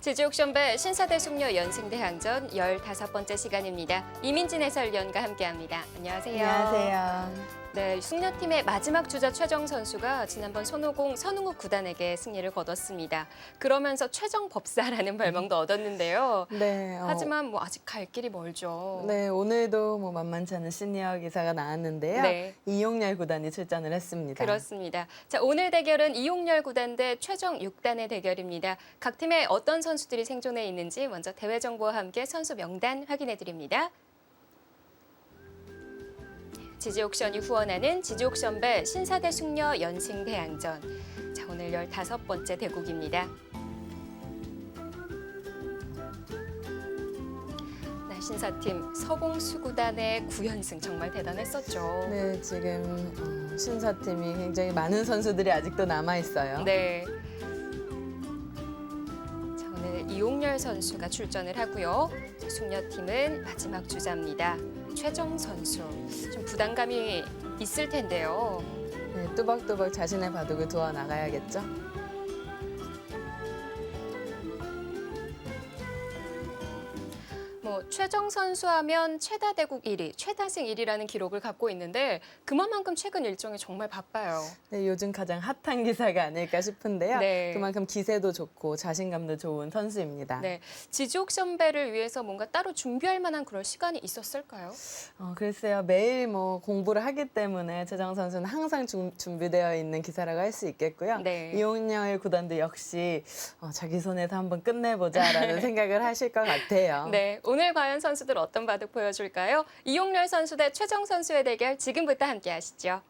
지지옥션배 신사대 숙녀 연승대항전 15번째 시간입니다. 이민진 해설위원과 함께합니다. 안녕하세요. 안녕하세요. 네, 숙녀팀의 마지막 주자 최정 선수가 지난번 손오공 선웅욱 구단에게 승리를 거뒀습니다. 그러면서 최정 법사라는 별명도 얻었는데요. 네. 하지만 아직 갈 길이 멀죠. 네, 오늘도 만만치 않은 시니어 기사가 나왔는데요. 네. 이용렬 구단이 출전을 했습니다. 그렇습니다. 자, 오늘 대결은 이용렬 구단 대 최정 6단의 대결입니다. 각 팀에 어떤 선수들이 생존해 있는지 먼저 대회 정보와 함께 선수 명단 확인해 드립니다. 지지옥션이 후원하는 지지옥션배 신사대 숙녀 연승대항전. 자, 오늘 15번째 대국입니다. 네, 신사팀 서봉수구단의 9연승 정말 대단했었죠. 네, 지금 신사팀이 굉장히 많은 선수들이 아직도 남아 있어요. 네. 자, 오늘 이용렬 선수가 출전을 하고요. 자, 숙녀팀은 마지막 주자입니다. 최정 선수. 좀 부담감이 있을 텐데요. 네, 뚜벅뚜벅 자신의 바둑을 두어 나가야겠죠. 최정 선수 하면 최다 대국 1위, 최다승 1위라는 기록을 갖고 있는데 그만큼 최근 일정이 정말 바빠요. 네, 요즘 가장 핫한 기사가 아닐까 싶은데요. 네. 그만큼 기세도 좋고 자신감도 좋은 선수입니다. 네, 지지옥션배를 위해서 뭔가 따로 준비할 만한 그런 시간이 있었을까요? 글쎄요. 매일 공부를 하기 때문에 최정 선수는 항상 준비되어 있는 기사라고 할 수 있겠고요. 네. 이용렬 구단도 역시 자기 손에서 한번 끝내보자라는 생각을 하실 것 같아요. 네, 오늘 과연 선수들 어떤 바둑 보여줄까요? 이용렬 선수 대 최정 선수의 대결 지금부터 함께 하시죠.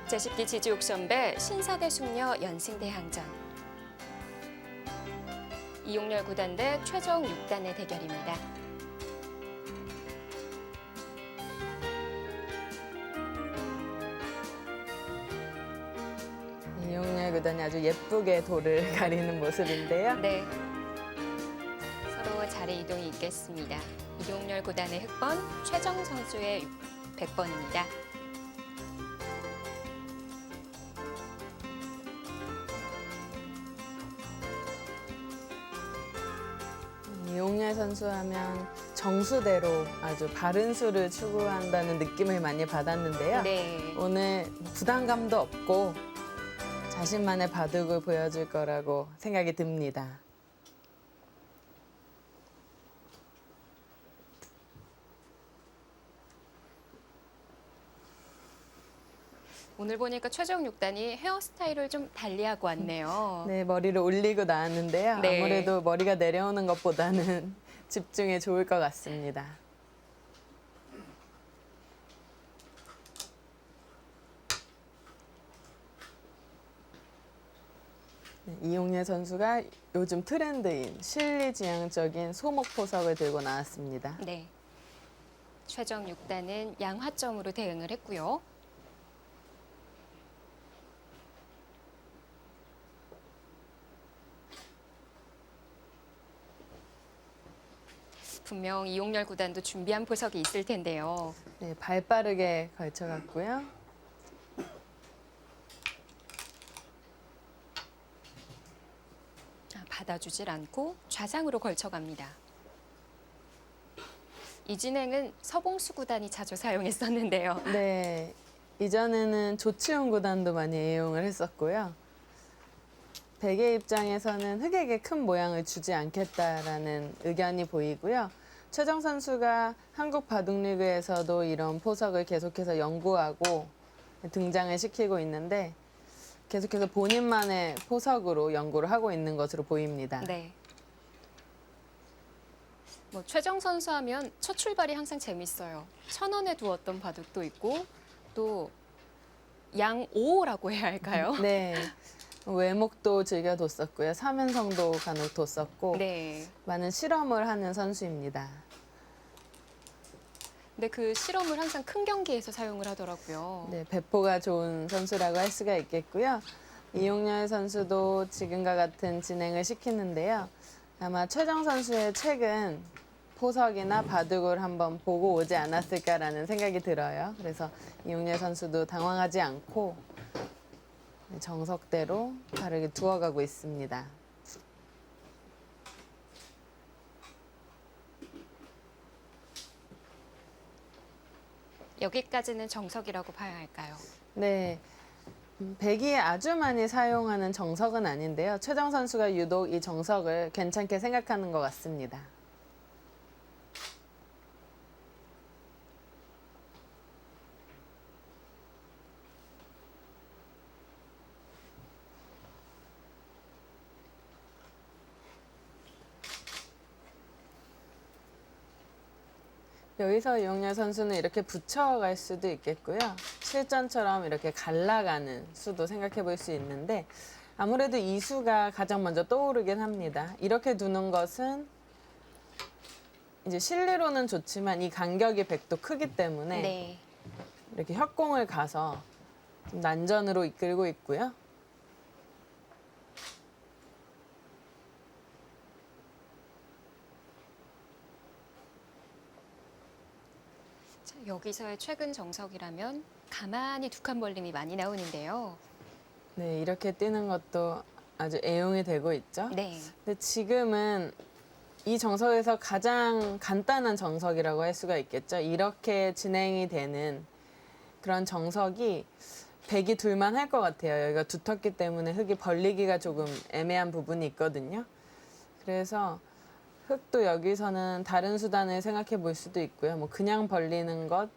제10기 지지옥션배 신사대 숙녀 연승대항전. 이용렬 구단 대 최정 6단의 대결입니다. 이용렬 구단이 아주 예쁘게 돌을 가리는 모습인데요. 네, 서로 자리 이동이 있겠습니다. 이용렬 구단의 흑번, 최정 선수의 100번입니다. 이용렬 선수 하면 정수대로 아주 바른 수를 추구한다는 느낌을 많이 받았는데요. 네. 오늘 부담감도 없고 자신만의 바둑을 보여줄 거라고 생각이 듭니다. 오늘 보니까 최정 6단이 헤어스타일을 좀 달리하고 왔네요. 네, 머리를 올리고 나왔는데요. 네. 아무래도 머리가 내려오는 것보다는 집중에 좋을 것 같습니다. 네, 이용렬 선수가 요즘 트렌드인 실리지향적인 소목포석을 들고 나왔습니다. 네. 최정 6단은 양화점으로 대응을 했고요. 분명 이용렬 구단도 준비한 포석이 있을 텐데요. 네, 발 빠르게 걸쳐갔고요. 받아주질 않고 좌상으로 걸쳐갑니다. 이 진행은 서봉수 구단이 자주 사용했었는데요. 네, 이전에는 조치훈 구단도 많이 애용을 했었고요. 백의 입장에서는 흑에게 큰 모양을 주지 않겠다라는 의견이 보이고요. 최정 선수가 한국 바둑리그에서도 이런 포석을 계속해서 연구하고 등장을 시키고 있는데 계속해서 본인만의 포석으로 연구를 하고 있는 것으로 보입니다. 네. 최정 선수 하면 첫 출발이 항상 재밌어요. 천원에 두었던 바둑도 있고 또 양오라고 해야 할까요? 네. 외목도 즐겨뒀었고요. 삼연성도 간혹 뒀었고 네. 많은 실험을 하는 선수입니다. 근데 그 실험을 항상 큰 경기에서 사용을 하더라고요. 네, 배포가 좋은 선수라고 할 수가 있겠고요. 이용렬 선수도 지금과 같은 진행을 시키는데요. 아마 최정 선수의 책은 포석이나 바둑을 한번 보고 오지 않았을까라는 생각이 들어요. 그래서 이용렬 선수도 당황하지 않고 정석대로 바르게 두어가고 있습니다. 여기까지는 정석이라고 봐야 할까요? 네. 백이 아주 많이 사용하는 정석은 아닌데요. 최정 선수가 유독 이 정석을 괜찮게 생각하는 것 같습니다. 여기서 이용렬 선수는 이렇게 붙여갈 수도 있겠고요. 실전처럼 이렇게 갈라가는 수도 생각해 볼 수 있는데 아무래도 이 수가 가장 먼저 떠오르긴 합니다. 이렇게 두는 것은 이제 실리로는 좋지만 이 간격이 100도 크기 때문에 네. 이렇게 협공을 가서 좀 난전으로 이끌고 있고요. 자, 여기서의 최근 정석이라면 가만히 두 칸 벌림이 많이 나오는데요. 네, 이렇게 뛰는 것도 아주 애용이 되고 있죠. 네. 근데 지금은 이 정석에서 가장 간단한 정석이라고 할 수가 있겠죠. 이렇게 진행이 되는 그런 정석이 백이 둘만 할 것 같아요. 여기가 두텁기 때문에 흙이 벌리기가 조금 애매한 부분이 있거든요. 그래서 흙도 여기서는 다른 수단을 생각해 볼 수도 있고요. 뭐 그냥 벌리는 것,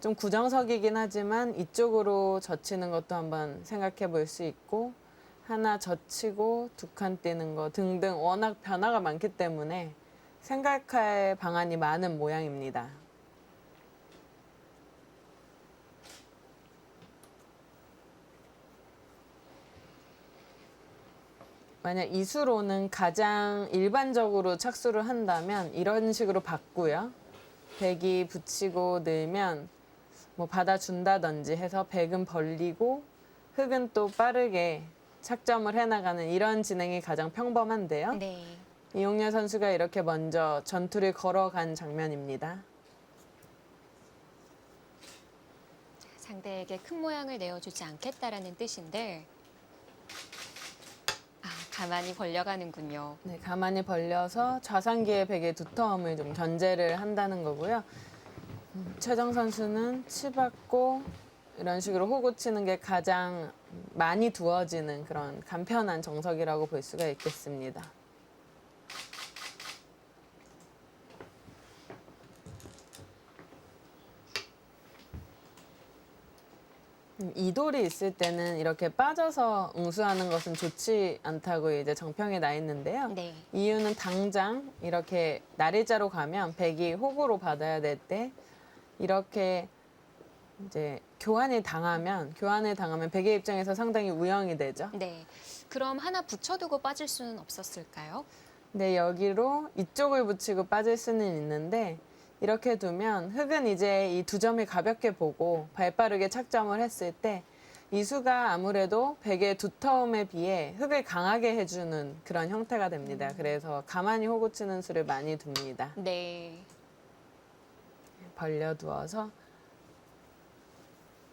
좀 구정석이긴 하지만 이쪽으로 젖히는 것도 한번 생각해 볼 수 있고 하나 젖히고 두 칸 띄는 거 등등 워낙 변화가 많기 때문에 생각할 방안이 많은 모양입니다. 만약 이수로는 가장 일반적으로 착수를 한다면 이런 식으로 받고요. 백이 붙이고 늘면 뭐 받아준다든지 해서 백은 벌리고 흙은 또 빠르게 착점을 해나가는 이런 진행이 가장 평범한데요. 네. 이용렬 선수가 이렇게 먼저 전투를 걸어간 장면입니다. 상대에게 큰 모양을 내어주지 않겠다라는 뜻인데 가만히 벌려가는군요. 네, 가만히 벌려서 좌상기의 백의 두터움을 좀 견제를 한다는 거고요. 최정 선수는 치받고 이런 식으로 호구 치는 게 가장 많이 두어지는 그런 간편한 정석이라고 볼 수가 있겠습니다. 이돌이 있을 때는 이렇게 빠져서 응수하는 것은 좋지 않다고 이제 정평이 나 있는데요. 네. 이유는 당장 이렇게 날일자로 가면 백이 호구로 받아야 될 때 이렇게 이제 교환을 당하면 백의 입장에서 상당히 우영이 되죠. 네. 그럼 하나 붙여두고 빠질 수는 없었을까요? 네, 여기로 이쪽을 붙이고 빠질 수는 있는데 이렇게 두면 흙은 이제 이 두 점을 가볍게 보고 발빠르게 착점을 했을 때 이수가 아무래도 백의 두터움에 비해 흙을 강하게 해주는 그런 형태가 됩니다. 그래서 가만히 호구 치는 수를 많이 둡니다. 네. 벌려두어서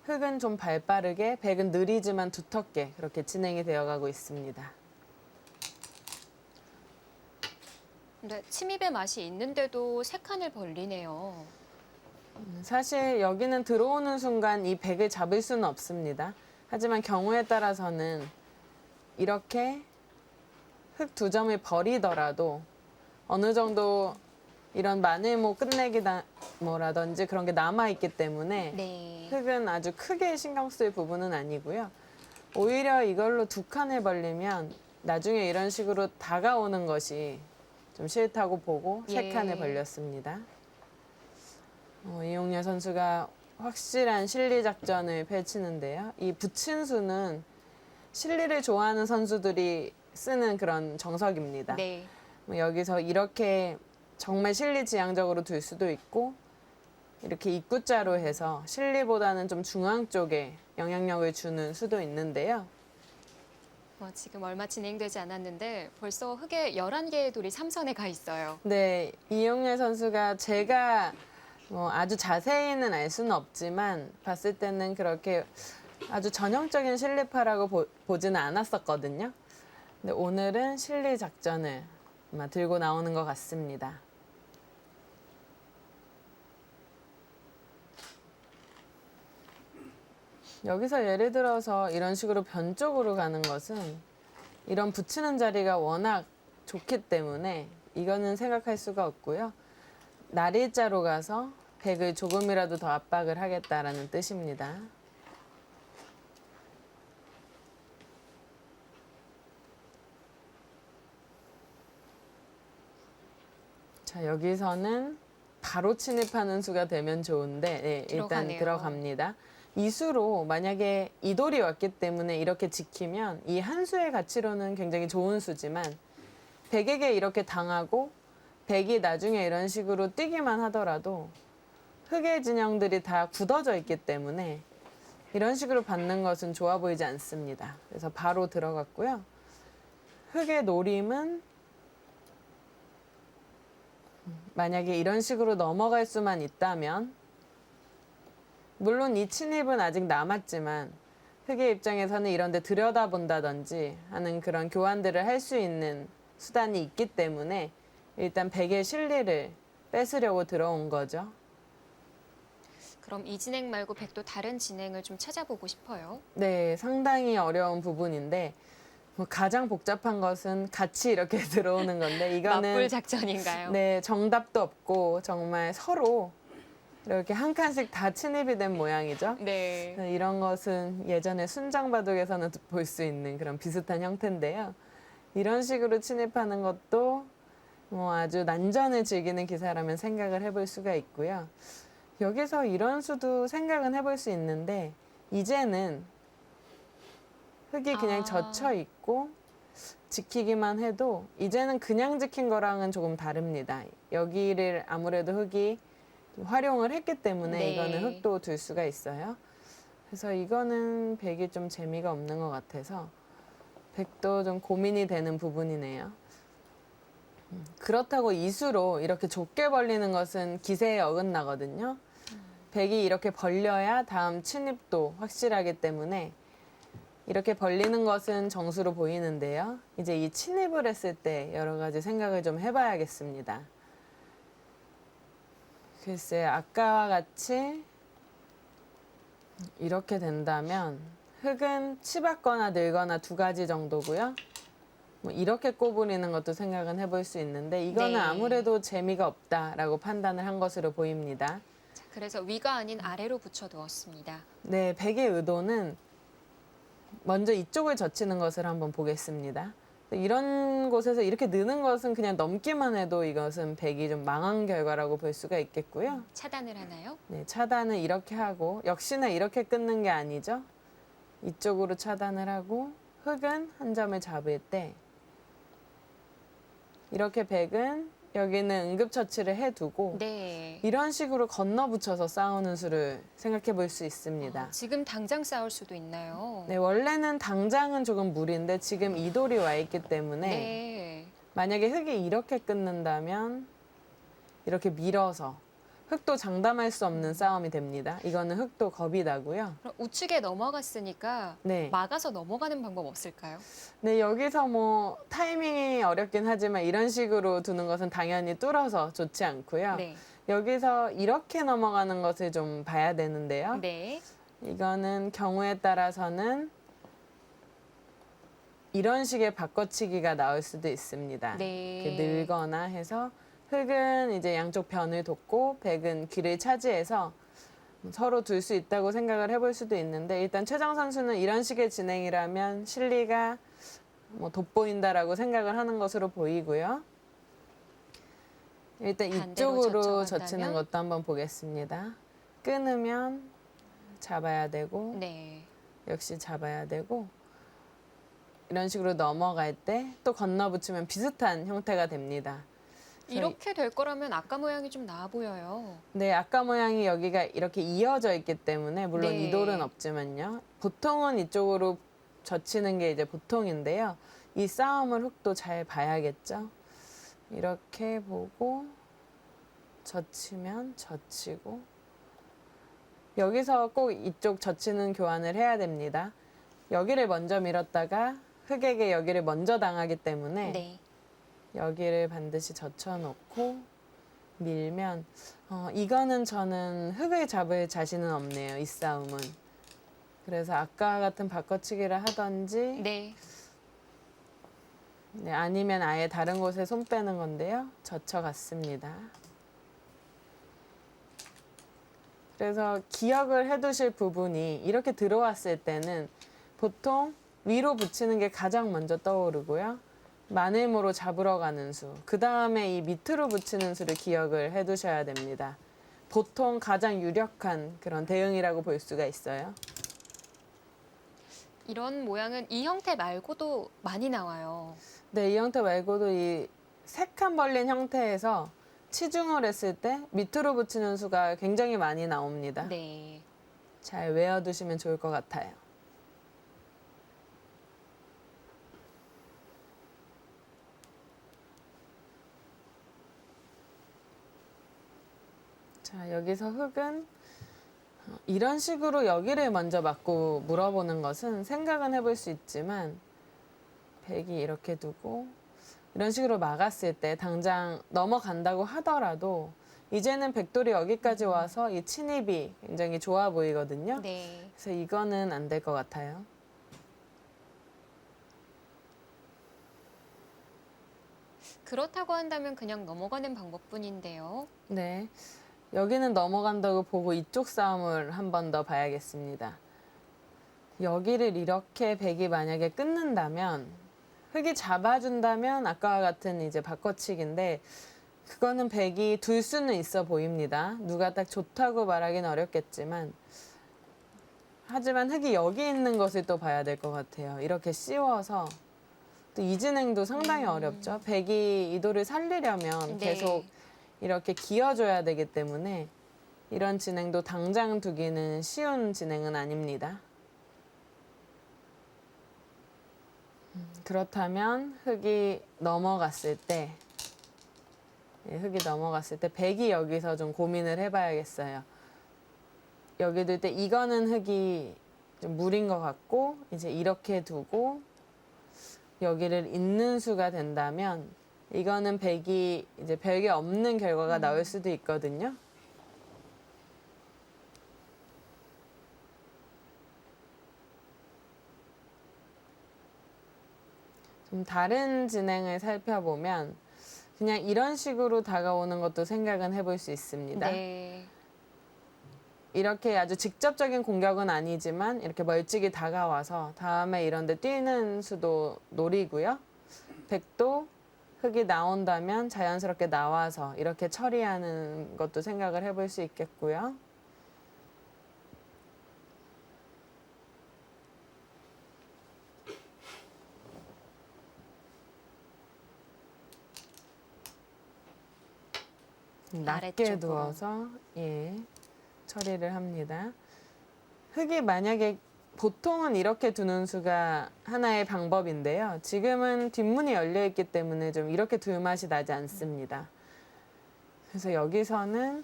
흙은 좀 발빠르게, 백은 느리지만 두텁게 그렇게 진행이 되어가고 있습니다. 근데 침입의 맛이 있는데도 세 칸을 벌리네요. 사실 여기는 들어오는 순간 이 백을 잡을 수는 없습니다. 하지만 경우에 따라서는 이렇게 흙 두 점을 버리더라도 어느 정도 이런 마늘모 끝내기다 뭐라든지 그런 게 남아있기 때문에 네. 흙은 아주 크게 신경 쓸 부분은 아니고요. 오히려 이걸로 두 칸을 벌리면 나중에 이런 식으로 다가오는 것이 좀 싫다고 보고 세 예. 칸을 벌렸습니다. 이용렬 선수가 확실한 실리 작전을 펼치는데요. 이 붙인 수는 실리를 좋아하는 선수들이 쓰는 그런 정석입니다. 네. 여기서 이렇게 정말 실리지향적으로 둘 수도 있고 이렇게 입구자로 해서 실리보다는 좀 중앙 쪽에 영향력을 주는 수도 있는데요. 지금 얼마 진행되지 않았는데 벌써 흙에 11개의 돌이 삼선에 가 있어요. 네, 이용렬 선수가 제가 아주 자세히는 알 수는 없지만 봤을 때는 그렇게 아주 전형적인 실리파라고 보지는 않았었거든요. 근데 오늘은 실리 작전을 아마 들고 나오는 것 같습니다. 여기서 예를 들어서 이런 식으로 변 쪽으로 가는 것은 이런 붙이는 자리가 워낙 좋기 때문에 이거는 생각할 수가 없고요. 날일자로 가서 백을 조금이라도 더 압박을 하겠다라는 뜻입니다. 자, 여기서는 바로 침입하는 수가 되면 좋은데 네, 일단 들어가네요. 들어갑니다. 이 수로 만약에 이 돌이 왔기 때문에 이렇게 지키면 이 한 수의 가치로는 굉장히 좋은 수지만 백에게 이렇게 당하고 백이 나중에 이런 식으로 뛰기만 하더라도 흑의 진영들이 다 굳어져 있기 때문에 이런 식으로 받는 것은 좋아 보이지 않습니다. 그래서 바로 들어갔고요. 흑의 노림은 만약에 이런 식으로 넘어갈 수만 있다면 물론 이 침입은 아직 남았지만 흑의 입장에서는 이런 데 들여다본다든지 하는 그런 교환들을 할 수 있는 수단이 있기 때문에 일단 백의 실리를 뺏으려고 들어온 거죠. 그럼 이 진행 말고 백도 다른 진행을 좀 찾아보고 싶어요. 네, 상당히 어려운 부분인데 뭐 가장 복잡한 것은 같이 이렇게 들어오는 건데 이거는 맞불 작전인가요? 네, 정답도 없고 정말 서로 이렇게 한 칸씩 다 침입이 된 모양이죠. 네. 이런 것은 예전에 순장바둑에서는 볼 수 있는 그런 비슷한 형태인데요. 이런 식으로 침입하는 것도 뭐 아주 난전을 즐기는 기사라면 생각을 해볼 수가 있고요. 여기서 이런 수도 생각은 해볼 수 있는데 이제는 흙이 그냥 젖혀 있고 지키기만 해도 이제는 그냥 지킨 거랑은 조금 다릅니다. 여기를 아무래도 흙이 활용을 했기 때문에 네. 이거는 흙도 둘 수가 있어요. 그래서 이거는 백이 좀 재미가 없는 것 같아서 백도 좀 고민이 되는 부분이네요. 그렇다고 이수로 이렇게 좁게 벌리는 것은 기세에 어긋나거든요. 백이 이렇게 벌려야 다음 침입도 확실하기 때문에 이렇게 벌리는 것은 정수로 보이는데요. 이제 이 침입을 했을 때 여러 가지 생각을 좀 해봐야겠습니다. 글쎄, 아까와 같이 이렇게 된다면 흙은 치받거나 늘거나 두 가지 정도고요. 뭐 이렇게 꼬부리는 것도 생각은 해볼 수 있는데 이거는 네. 아무래도 재미가 없다라고 판단을 한 것으로 보입니다. 자, 그래서 위가 아닌 아래로 붙여두었습니다. 네, 백의 의도는 먼저 이쪽을 젖히는 것을 한번 보겠습니다. 이런 곳에서 이렇게 느는 것은 그냥 넘기만 해도 이것은 백이 좀 망한 결과라고 볼 수가 있겠고요. 차단을 하나요? 네, 차단을 이렇게 하고 역시나 이렇게 끊는 게 아니죠. 이쪽으로 차단을 하고 흙은 한 점을 잡을 때 이렇게 백은 여기는 응급처치를 해두고 네. 이런 식으로 건너붙여서 싸우는 수를 생각해 볼 수 있습니다. 지금 당장 싸울 수도 있나요? 네, 원래는 당장은 조금 무리인데 지금 이 돌이 와 있기 때문에 네. 만약에 흙이 이렇게 끊는다면 이렇게 밀어서 흙도 장담할 수 없는 싸움이 됩니다. 이거는 흙도 겁이 나고요. 그럼 우측에 넘어갔으니까 네. 막아서 넘어가는 방법 없을까요? 네, 여기서 뭐 타이밍이 어렵긴 하지만 이런 식으로 두는 것은 당연히 뚫어서 좋지 않고요. 네. 여기서 이렇게 넘어가는 것을 좀 봐야 되는데요. 네. 이거는 경우에 따라서는 이런 식의 바꿔치기가 나올 수도 있습니다. 네. 이렇게 늘거나 해서 흙은 이제 양쪽 변을 돕고 백은 귀를 차지해서 서로 둘 수 있다고 생각을 해볼 수도 있는데 일단 최정 선수는 이런 식의 진행이라면 실리가 뭐 돋보인다라고 생각을 하는 것으로 보이고요. 일단 반대로 이쪽으로 젖혀간다면? 젖히는 것도 한번 보겠습니다. 끊으면 잡아야 되고 네. 역시 잡아야 되고 이런 식으로 넘어갈 때 또 건너붙이면 비슷한 형태가 됩니다. 이렇게 될 거라면 아까 모양이 좀 나아 보여요. 네, 아까 모양이 여기가 이렇게 이어져 있기 때문에 물론 네. 이 돌은 없지만요. 보통은 이쪽으로 젖히는 게 이제 보통인데요. 이 싸움을 흙도 잘 봐야겠죠. 이렇게 보고 젖히면 젖히고 여기서 꼭 이쪽 젖히는 교환을 해야 됩니다. 여기를 먼저 밀었다가 흑에게 여기를 먼저 당하기 때문에 네. 여기를 반드시 젖혀놓고 밀면 이거는 저는 흑을 잡을 자신은 없네요. 이 싸움은. 그래서 아까 같은 바꿔치기를 하던지 네. 네, 아니면 아예 다른 곳에 손 빼는 건데요. 젖혀갔습니다. 그래서 기억을 해두실 부분이 이렇게 들어왔을 때는 보통 위로 붙이는 게 가장 먼저 떠오르고요. 마늘모로 잡으러 가는 수, 그 다음에 이 밑으로 붙이는 수를 기억을 해두셔야 됩니다. 보통 가장 유력한 그런 대응이라고 볼 수가 있어요. 이런 모양은 이 형태 말고도 많이 나와요. 네, 이 형태 말고도 이 색한 벌린 형태에서 치중을 했을 때 밑으로 붙이는 수가 굉장히 많이 나옵니다. 네. 잘 외워두시면 좋을 것 같아요. 자, 여기서 흑은 이런 식으로 여기를 먼저 맞고 물어보는 것은 생각은 해볼 수 있지만 백이 이렇게 두고 이런 식으로 막았을 때 당장 넘어간다고 하더라도 이제는 백돌이 여기까지 와서 이 침입이 굉장히 좋아 보이거든요. 네. 그래서 이거는 안 될 것 같아요. 그렇다고 한다면 그냥 넘어가는 방법뿐인데요. 네. 여기는 넘어간다고 보고 이쪽 싸움을 한 번 더 봐야겠습니다. 여기를 이렇게 백이 만약에 끊는다면 흑이 잡아준다면 아까와 같은 이제 바꿔치기인데 그거는 백이 둘 수는 있어 보입니다. 누가 딱 좋다고 말하기는 어렵겠지만 하지만 흑이 여기 있는 것을 또 봐야 될 것 같아요. 이렇게 씌워서 또 이 진행도 상당히 어렵죠. 백이 이 돌을 살리려면 네. 계속 이렇게 기어줘야 되기 때문에 이런 진행도 당장 두기는 쉬운 진행은 아닙니다. 그렇다면 흑이 넘어갔을 때 백이 여기서 좀 고민을 해봐야겠어요. 여기 둘 때 이거는 흑이 좀 무린 것 같고 이제 이렇게 두고 여기를 잇는 수가 된다면 이거는 백이 이제 별게 없는 결과가 나올 수도 있거든요. 좀 다른 진행을 살펴보면 그냥 이런 식으로 다가오는 것도 생각은 해볼 수 있습니다. 네. 이렇게 아주 직접적인 공격은 아니지만 이렇게 멀찍이 다가와서 다음에 이런 데 뛰는 수도 노리고요. 백도 흑이 나온다면 자연스럽게 나와서 이렇게 처리하는 것도 생각을 해볼 수 있겠고요. 낮게 아래쪽으로. 두어서 처리를 합니다. 흑이 만약에 보통은 이렇게 두는 수가 하나의 방법인데요. 지금은 뒷문이 열려 있기 때문에 좀 이렇게 둘 맛이 나지 않습니다. 그래서 여기서는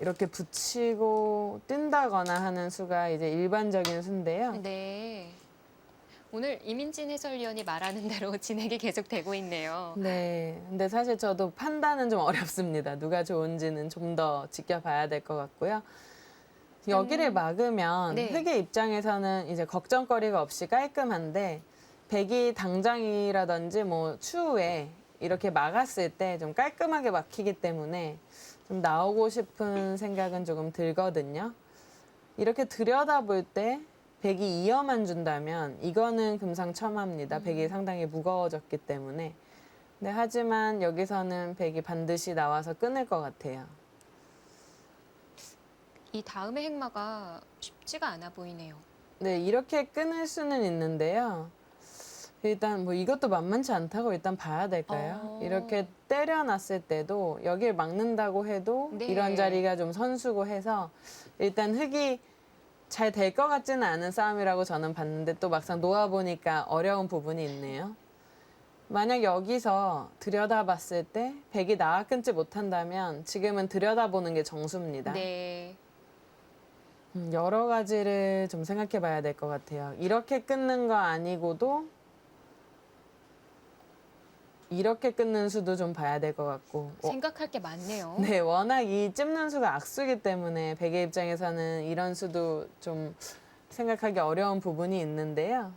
이렇게 붙이고 뜬다거나 하는 수가 이제 일반적인 수인데요. 네. 오늘 이민진 해설위원이 말하는 대로 진행이 계속되고 있네요. 네. 근데 사실 저도 판단은 좀 어렵습니다. 누가 좋은지는 좀 더 지켜봐야 될 것 같고요. 여기를 막으면 네. 흑의 입장에서는 이제 걱정거리가 없이 깔끔한데 백이 당장이라든지 뭐 추후에 이렇게 막았을 때 좀 깔끔하게 막히기 때문에 좀 나오고 싶은 생각은 조금 들거든요. 이렇게 들여다볼 때 백이 이어만 준다면 이거는 금상첨화입니다. 백이 상당히 무거워졌기 때문에. 네, 하지만 여기서는 백이 반드시 나와서 끊을 것 같아요. 이 다음의 행마가 쉽지가 않아 보이네요. 네, 이렇게 끊을 수는 있는데요. 일단 뭐 이것도 만만치 않다고 일단 봐야 될까요? 이렇게 때려놨을 때도 여길 막는다고 해도 네. 이런 자리가 좀 선수고 해서 일단 흑이 잘 될 것 같지는 않은 싸움이라고 저는 봤는데 또 막상 놓아보니까 어려운 부분이 있네요. 만약 여기서 들여다봤을 때 백이 나와 끊지 못한다면 지금은 들여다보는 게 정수입니다. 네. 여러 가지를 좀 생각해 봐야 될 것 같아요. 이렇게 끊는 거 아니고도 이렇게 끊는 수도 좀 봐야 될 것 같고. 생각할 게 많네요. 네, 워낙 이 찝는 수가 악수기 때문에 베개 입장에서는 이런 수도 좀 생각하기 어려운 부분이 있는데요.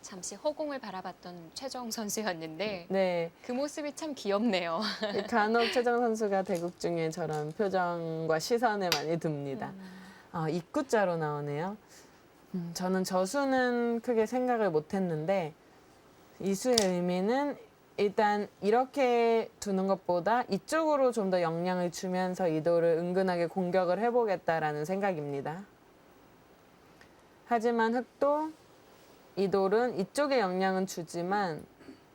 잠시 허공을 바라봤던 최정 선수였는데 네, 그 모습이 참 귀엽네요. 간혹 최정 선수가 대국 중에 저런 표정과 시선을 많이 둡니다. 입구자로 나오네요. 저는 저 수는 크게 생각을 못 했는데 이 수의 의미는 일단 이렇게 두는 것보다 이쪽으로 좀 더 영향을 주면서 이 돌을 은근하게 공격을 해보겠다라는 생각입니다. 하지만 흑도 이 돌은 이쪽에 영향은 주지만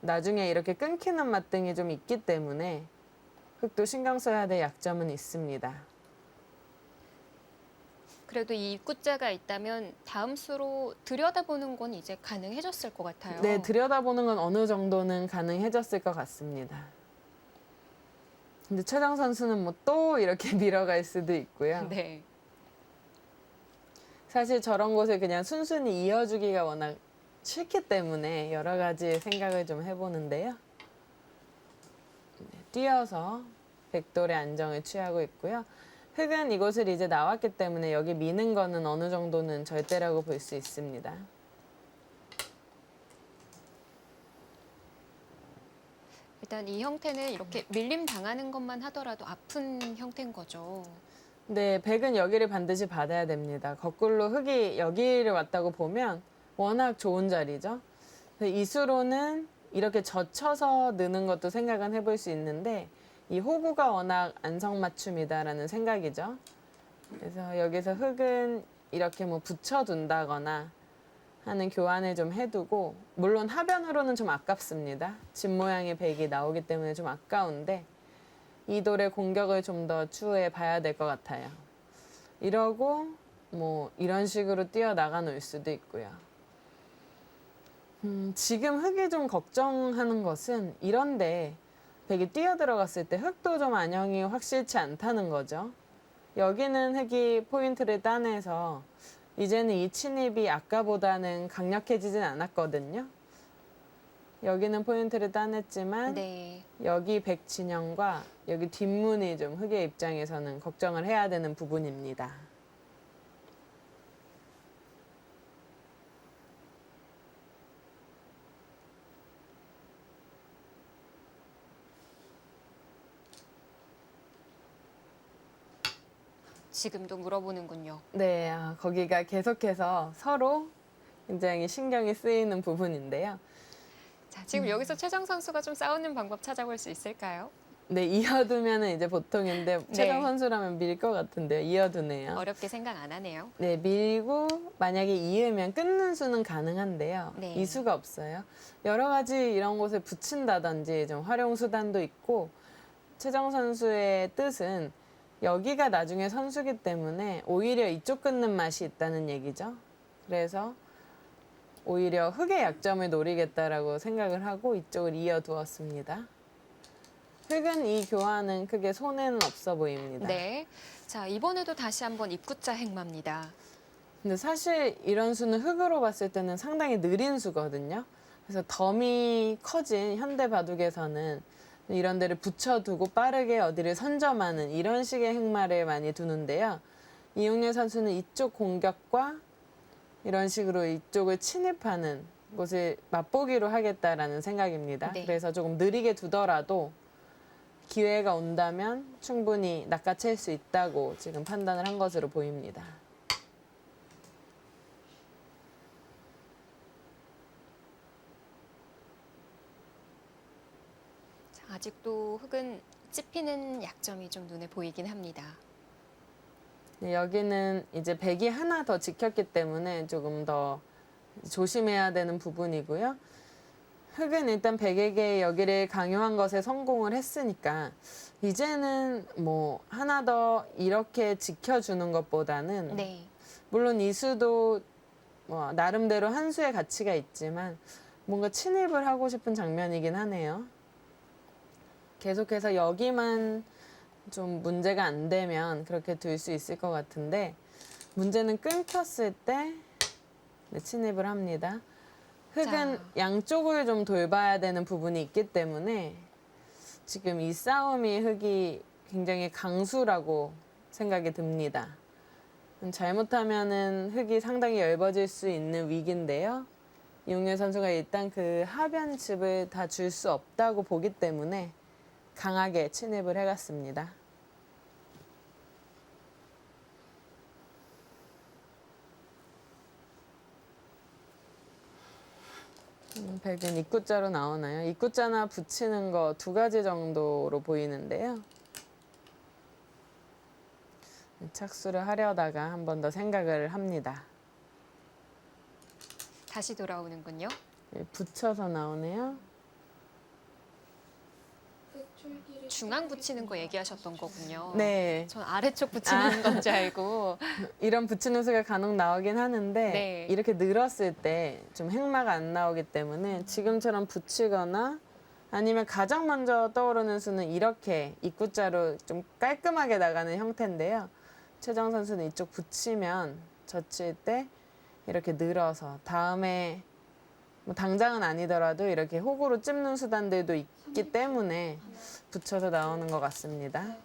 나중에 이렇게 끊기는 맛등이 좀 있기 때문에 흑도 신경 써야 될 약점은 있습니다. 그래도 이 입구자가 있다면 다음 수로 들여다보는 건 이제 가능해졌을 것 같아요. 네, 들여다보는 건 어느 정도는 가능해졌을 것 같습니다. 근데 최정 선수는 뭐 또 이렇게 밀어갈 수도 있고요. 네. 사실 저런 곳을 그냥 순순히 이어주기가 워낙 싫기 때문에 여러 가지 생각을 좀 해보는데요. 뛰어서 백돌의 안정을 취하고 있고요. 흑은 이곳을 이제 나왔기 때문에 여기 미는 거는 어느 정도는 절대라고 볼 수 있습니다. 일단 이 형태는 이렇게 밀림 당하는 것만 하더라도 아픈 형태인 거죠. 네, 백은 여기를 반드시 받아야 됩니다. 거꾸로 흑이 여기를 왔다고 보면 워낙 좋은 자리죠. 이 수로는 이렇게 젖혀서 느는 것도 생각은 해볼 수 있는데 이 호구가 워낙 안성맞춤이다라는 생각이죠. 그래서 여기서 흑은 이렇게 뭐 붙여둔다거나 하는 교환을 좀 해두고, 물론 하변으로는 좀 아깝습니다. 집 모양의 백이 나오기 때문에 좀 아까운데 이 돌의 공격을 좀 더 추후에 봐야 될 것 같아요. 이러고 뭐 이런 식으로 뛰어나가 놓을 수도 있고요. 지금 흑이 좀 걱정하는 것은 이런데 백이 뛰어들어갔을 때 흑도 좀 안형이 확실치 않다는 거죠. 여기는 흑이 포인트를 따내서 이제는 이 침입이 아까보다는 강력해지진 않았거든요. 여기는 포인트를 따냈지만 네. 여기 백 진영과 여기 뒷문이 좀 흑의 입장에서는 걱정을 해야 되는 부분입니다. 지금도 물어보는군요. 네, 거기가 계속해서 서로 굉장히 신경이 쓰이는 부분인데요. 자, 지금 여기서 최정 선수가 좀 싸우는 방법 찾아볼 수 있을까요? 네, 이어두면 이제 보통인데 최정 선수라면 밀 것 같은데요. 이어두네요. 어렵게 생각 안 하네요. 네, 밀고 만약에 이으면 끊는 수는 가능한데요. 네. 이 수가 없어요. 여러 가지 이런 곳에 붙인다든지 좀 활용 수단도 있고, 최정 선수의 뜻은 여기가 나중에 선수기 때문에 오히려 이쪽 끊는 맛이 있다는 얘기죠. 그래서 오히려 흑의 약점을 노리겠다라고 생각을 하고 이쪽을 이어두었습니다. 흑은 이 교환은 크게 손해는 없어 보입니다. 네. 자, 이번에도 다시 한번 입구자 행마입니다. 근데 사실 이런 수는 흑으로 봤을 때는 상당히 느린 수거든요. 그래서 덤이 커진 현대 바둑에서는 이런 데를 붙여두고 빠르게 어디를 선점하는 이런 식의 행마를 많이 두는데요. 이용렬 선수는 이쪽 공격과 이런 식으로 이쪽을 침입하는 곳을 맛보기로 하겠다라는 생각입니다. 네. 그래서 조금 느리게 두더라도 기회가 온다면 충분히 낚아챌 수 있다고 지금 판단을 한 것으로 보입니다. 자, 아직도 흑은 찝히는 약점이 좀 눈에 보이긴 합니다. 네, 여기는 이제 백이 하나 더 지켰기 때문에 조금 더 조심해야 되는 부분이고요. 흑은 일단 백에게 여기를 강요한 것에 성공을 했으니까 이제는 뭐 하나 더 이렇게 지켜주는 것보다는 네. 물론 이 수도 뭐 나름대로 한 수의 가치가 있지만 뭔가 침입을 하고 싶은 장면이긴 하네요. 계속해서 여기만 좀 문제가 안 되면 그렇게 둘 수 있을 것 같은데 문제는 끊겼을 때 네, 침입을 합니다. 흙은 자. 양쪽을 좀 돌봐야 되는 부분이 있기 때문에 지금 이 싸움이 흙이 굉장히 강수라고 생각이 듭니다. 잘못하면은 흙이 상당히 얇아질 수 있는 위기인데요. 이용렬 선수가 일단 그 하변집을 다 줄 수 없다고 보기 때문에 강하게 침입을 해갔습니다. 백은 입구자로 나오나요? 입구자나 붙이는 거 두 가지 정도로 보이는데요. 착수를 하려다가 한 번 더 생각을 합니다. 다시 돌아오는군요. 붙여서 나오네요. 중앙 붙이는 거 얘기하셨던 거군요. 네. 전 아래쪽 붙이는 건지 알고. 이런 붙이는 수가 간혹 나오긴 하는데 네. 이렇게 늘었을 때 좀 행마가 안 나오기 때문에 지금처럼 붙이거나 아니면 가장 먼저 떠오르는 수는 이렇게 입구자로 좀 깔끔하게 나가는 형태인데요. 최정 선수는 이쪽 붙이면 젖힐 때 이렇게 늘어서 다음에 뭐 당장은 아니더라도 이렇게 호구로 찝는 수단들도 있기 때문에 붙여서 나오는 것 같습니다.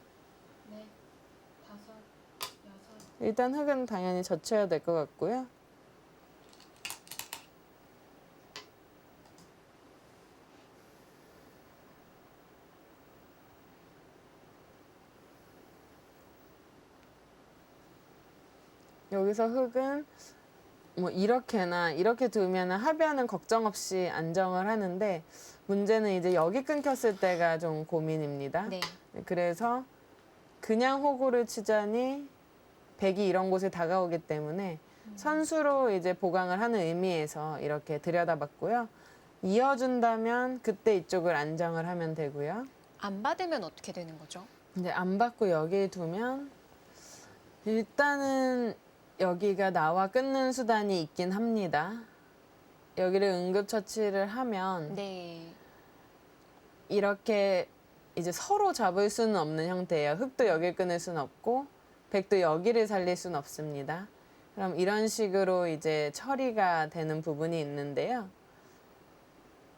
일단 흙은 당연히 젖혀야 될 것 같고요. 여기서 흙은 뭐 이렇게나 이렇게 두면 하변은 걱정 없이 안정을 하는데 문제는 이제 여기 끊겼을 때가 좀 고민입니다. 네. 그래서 그냥 호구를 치자니 백이 이런 곳에 다가오기 때문에 선수로 이제 보강을 하는 의미에서 이렇게 들여다봤고요. 이어준다면 그때 이쪽을 안정을 하면 되고요. 안 받으면 어떻게 되는 거죠? 이제 안 받고 여기 두면 일단은 여기가 나와 끊는 수단이 있긴 합니다. 여기를 응급처치를 하면 네. 이렇게 이제 서로 잡을 수는 없는 형태예요. 흙도 여기를 끊을 수는 없고 백도 여기를 살릴 수는 없습니다. 그럼 이런 식으로 이제 처리가 되는 부분이 있는데요.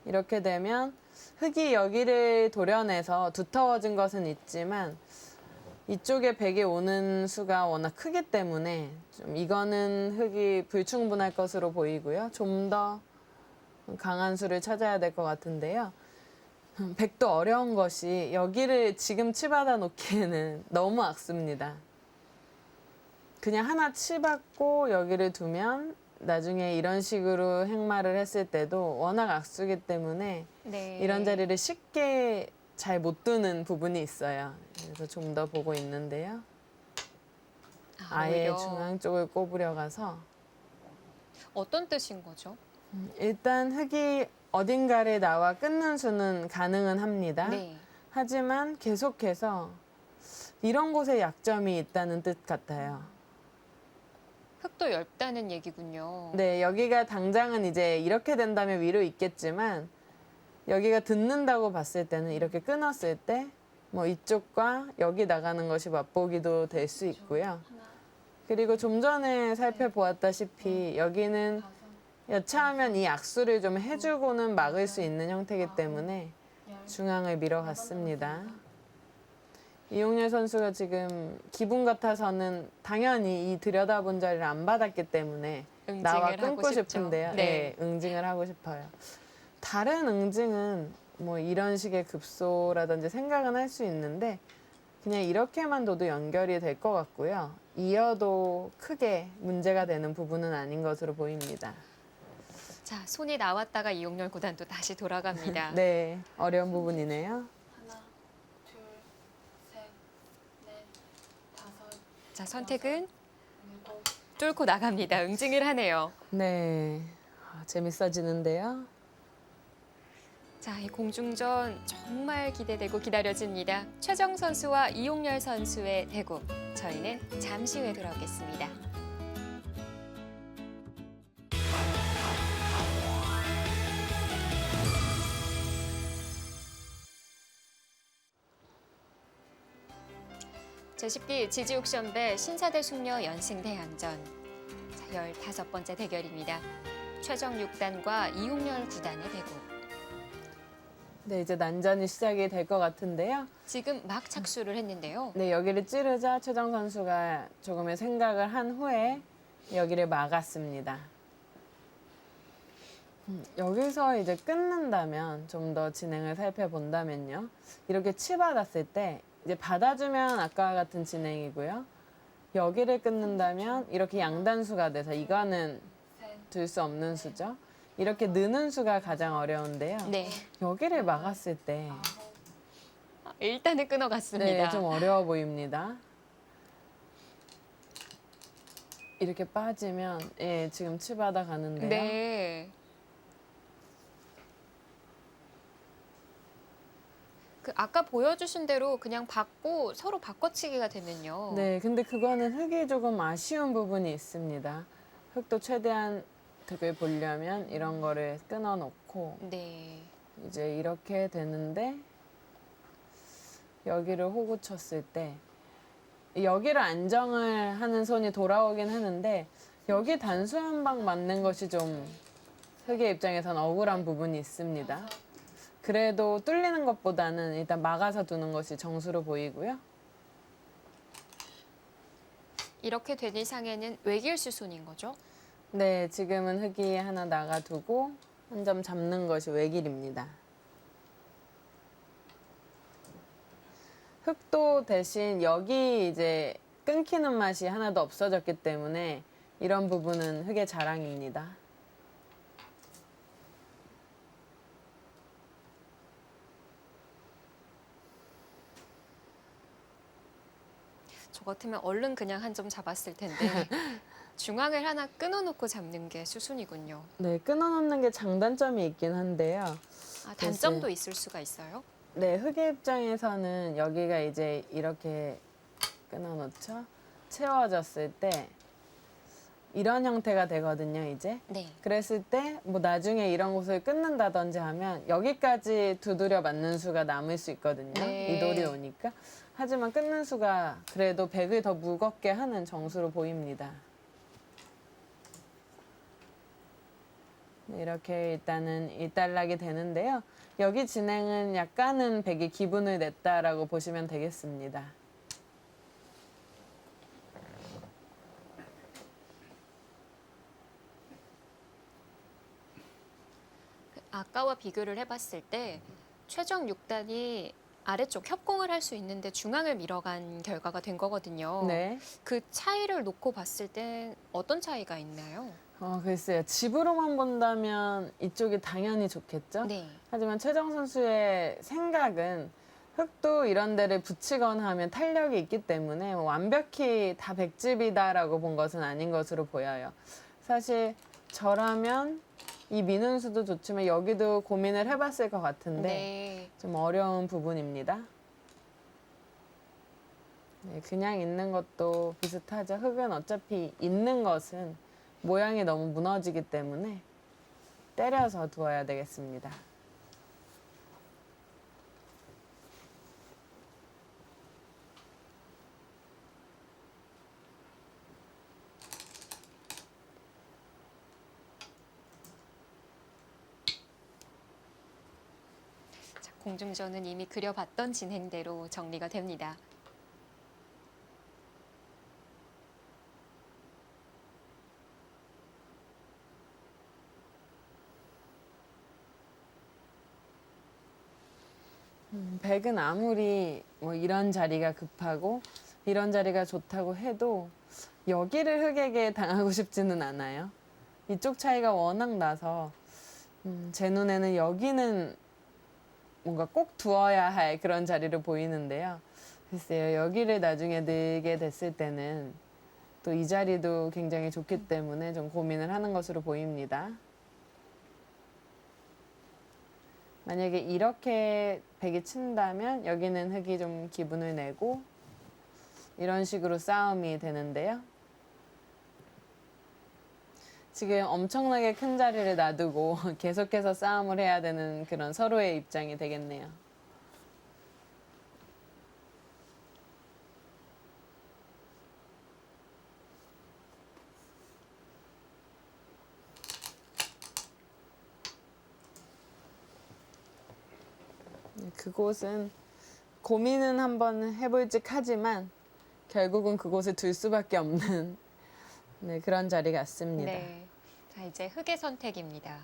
이렇게 되면 흙이 여기를 도려내서 두터워진 것은 있지만 이쪽에 백이 오는 수가 워낙 크기 때문에 좀 이거는 흙이 불충분할 것으로 보이고요. 좀 더 강한 수를 찾아야 될 것 같은데요. 백도 어려운 것이 여기를 지금 치받아 놓기에는 너무 악습니다. 그냥 하나 치받고 여기를 두면 나중에 이런 식으로 행마를 했을 때도 워낙 악수기 때문에 네. 이런 자리를 쉽게 잘 못 두는 부분이 있어요. 그래서 좀 더 보고 있는데요. 아예 오히려 중앙 쪽을 꼽으려 가서 어떤 뜻인 거죠? 일단 흙이 어딘가를 나와 끊는 수는 가능은 합니다. 네. 하지만 계속해서 이런 곳에 약점이 있다는 뜻 같아요. 흙도 얇다는 얘기군요. 네, 여기가 당장은 이제 이렇게 된다면 위로 있겠지만 여기가 듣는다고 봤을 때는 이렇게 끊었을 때 뭐 이쪽과 여기 나가는 것이 맛보기도 될 수 있고요. 그리고 좀 전에 살펴보았다시피 여기는 여차하면 이 악수를 좀 해주고는 막을 수 있는 형태이기 때문에 중앙을 밀어갔습니다. 이용렬 선수가 지금 기분 같아서는 당연히 이 들여다본 자리를 안 받았기 때문에 나와 응징을 하고 끊고 싶죠. 싶은데요. 네. 응징을 하고 싶어요. 다른 응징은 뭐 이런 식의 급소라든지 생각은 할 수 있는데 그냥 이렇게만 둬도 연결이 될 것 같고요. 이어도 크게 문제가 되는 부분은 아닌 것으로 보입니다. 자, 손이 나왔다가 이용렬 구단도 다시 돌아갑니다. 네, 어려운 부분이네요. 하나, 둘, 셋, 넷, 다섯, 자, 선택은 일곱. 뚫고 나갑니다. 응징을 하네요. 네, 재밌어지는데요. 자, 이 공중전 정말 기대되고 기다려집니다. 최정 선수와 이용렬 선수의 대국. 저희는 잠시 후에 돌아오겠습니다. 제10기 지지옥션배 신사대 숙녀 연승대항전. 자, 15번째 대결입니다. 최정 6단과 이용렬 9단의 대국. 네, 이제 난전이 시작이 될 것 같은데요. 지금 막 착수를 했는데요. 네, 여기를 찌르자 최정 선수가 조금의 생각을 한 후에 여기를 막았습니다. 여기서 이제 끊는다면 좀 더 진행을 살펴본다면요. 이렇게 치받았을 때 이제 받아주면 아까와 같은 진행이고요. 여기를 끊는다면 이렇게 양단수가 돼서 이거는 셋, 둘 수 없는 수죠. 이렇게 느는 수가 가장 어려운데요. 네. 여기를 막았을 때 아홉, 일단은 끊어갔습니다. 네, 좀 어려워 보입니다. 이렇게 빠지면 예, 지금 치받아 가는데요. 네. 그 아까 보여주신 대로 그냥 받고 서로 바꿔치기가 되면요. 네, 근데 그거는 흙이 조금 아쉬운 부분이 있습니다. 흙도 최대한 득을 보려면 이런 거를 끊어 놓고 네. 이제 이렇게 되는데 여기를 호구 쳤을 때 여기를 안정을 하는 손이 돌아오긴 하는데 여기 단수 한 방 맞는 것이 좀 흙의 입장에선 억울한 부분이 있습니다. 그래도 뚫리는 것보다는 일단 막아서 두는 것이 정수로 보이고요. 이렇게 된 이상에는 외길 수순인 거죠? 네, 지금은 흙이 하나 나가두고 한 점 잡는 것이 외길입니다. 흙도 대신 여기 이제 끊기는 맛이 하나도 없어졌기 때문에 이런 부분은 흙의 자랑입니다. 저 같으면 얼른 그냥 한 점 잡았을 텐데 중앙을 하나 끊어놓고 잡는 게 수순이군요. 네, 끊어놓는 게 장단점이 있긴 한데요. 아, 단점도 있을 수가 있어요? 네, 흙의 입장에서는 여기가 이제 이렇게 끊어놓죠. 채워졌을 때 이런 형태가 되거든요, 이제. 네. 그랬을 때 뭐 나중에 이런 곳을 끊는다든지 하면 여기까지 두드려 맞는 수가 남을 수 있거든요. 네. 이 돌이 오니까. 하지만 끊는 수가 그래도 백을 더 무겁게 하는 정수로 보입니다. 네, 이렇게 일단은 일단락이 되는데요. 여기 진행은 약간은 백이 기분을 냈다라고 보시면 되겠습니다. 아까와 비교를 해봤을 때 최정 6단이 아래쪽 협공을 할 수 있는데 중앙을 밀어간 결과가 된 거거든요. 네. 그 차이를 놓고 봤을 땐 어떤 차이가 있나요? 글쎄요. 집으로만 본다면 이쪽이 당연히 좋겠죠? 네. 하지만 최정 선수의 생각은 흙도 이런 데를 붙이거나 하면 탄력이 있기 때문에 완벽히 다 백집이다라고 본 것은 아닌 것으로 보여요. 사실 저라면 이 미는 수도 좋지만 여기도 고민을 해봤을 것 같은데 네. 좀 어려운 부분입니다. 네, 그냥 있는 것도 비슷하죠. 흙은 어차피 있는 것은 모양이 너무 무너지기 때문에 때려서 두어야 되겠습니다. 자, 공중전은 이미 그려봤던 진행대로 정리가 됩니다. 백은 아무리 뭐 이런 자리가 급하고 이런 자리가 좋다고 해도 여기를 흙에게 당하고 싶지는 않아요. 이쪽 차이가 워낙 나서 제 눈에는 여기는 뭔가 꼭 두어야 할 그런 자리로 보이는데요. 글쎄요, 여기를 나중에 늘게 됐을 때는 또 이 자리도 굉장히 좋기 때문에 좀 고민을 하는 것으로 보입니다. 만약에 이렇게 백이 친다면 여기는 흙이 좀 기분을 내고 이런 식으로 싸움이 되는데요. 지금 엄청나게 큰 자리를 놔두고 계속해서 싸움을 해야 되는 그런 서로의 입장이 되겠네요. 그곳은 고민은 한번 해볼직 하지만 결국은 그곳을 둘 수밖에 없는 네, 그런 자리 같습니다. 네. 자, 이제 흑의 선택입니다.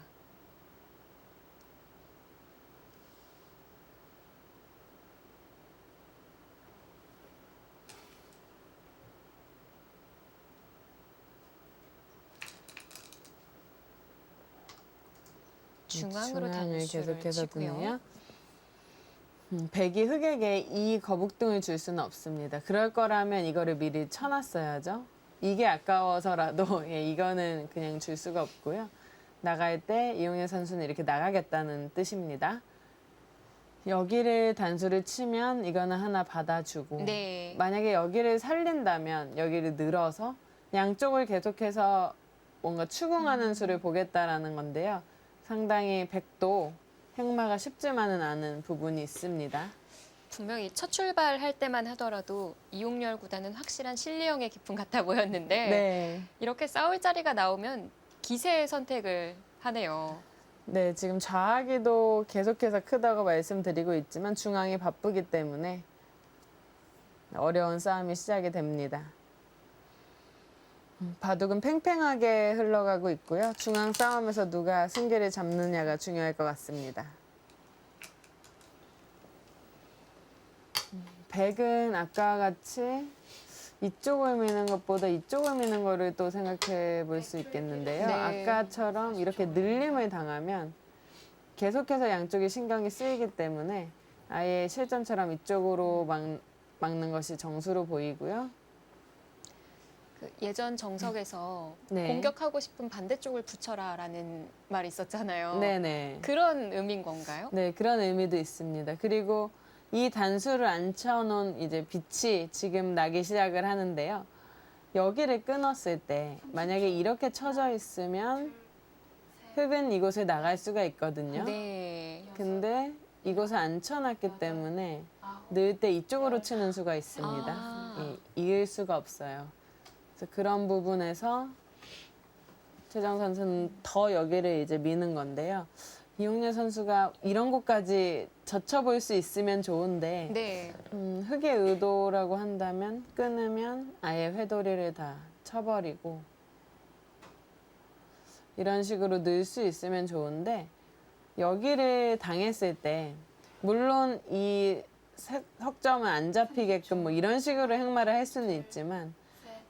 중앙으로 중앙을 단수를 계속해서 치고요. 두네요. 백이 흑에게 이 거북등을 줄 수는 없습니다. 그럴 거라면 이거를 미리 쳐놨어야죠. 이게 아까워서라도 예, 이거는 그냥 줄 수가 없고요. 나갈 때 이용현 선수는 이렇게 나가겠다는 뜻입니다. 여기를 단수를 치면 이거는 하나 받아주고 네. 만약에 여기를 살린다면 여기를 늘어서 양쪽을 계속해서 뭔가 추궁하는 수를 보겠다라는 건데요. 상당히 백도 행마가 쉽지만은 않은 부분이 있습니다. 분명히 첫 출발할 때만 하더라도 이용렬 구단은 확실한 실리형의 기품 같아 보였는데 네. 이렇게 싸울 자리가 나오면 기세의 선택을 하네요. 네, 지금 좌하기도 계속해서 크다고 말씀드리고 있지만 중앙이 바쁘기 때문에 어려운 싸움이 시작이 됩니다. 바둑은 팽팽하게 흘러가고 있고요. 중앙 싸움에서 누가 승기를 잡느냐가 중요할 것 같습니다. 백은 아까와 같이 이쪽을 미는 것보다 이쪽을 미는 거를 또 생각해 볼 수 있겠는데요. 네. 아까처럼 이렇게 늘림을 당하면 계속해서 양쪽이 신경이 쓰이기 때문에 아예 실전처럼 이쪽으로 막는 것이 정수로 보이고요. 그 예전 정석에서 네. 공격하고 싶은 반대쪽을 붙여라라는 말이 있었잖아요. 네네. 그런 의미인 건가요? 네, 그런 의미도 있습니다. 그리고 이 단수를 앉혀놓은 이제 빛이 지금 나기 시작을 하는데요. 여기를 끊었을 때 만약에 이렇게 쳐져 있으면 흑은 이곳을 나갈 수가 있거든요. 네. 근데 이곳을 앉혀놨기 때문에 늘 때 이쪽으로 치는 수가 있습니다. 아. 예, 이을 수가 없어요. 그래서 그런 부분에서 최정 선수는 더 여기를 이제 미는 건데요. 이용렬 선수가 이런 곳까지 젖혀볼 수 있으면 좋은데 네. 흑의 의도라고 한다면 끊으면 아예 회도리를 다 쳐버리고 이런 식으로 넣을 수 있으면 좋은데 여기를 당했을 때 물론 이 석점은 안 잡히게끔 뭐 이런 식으로 행마를 할 수는 있지만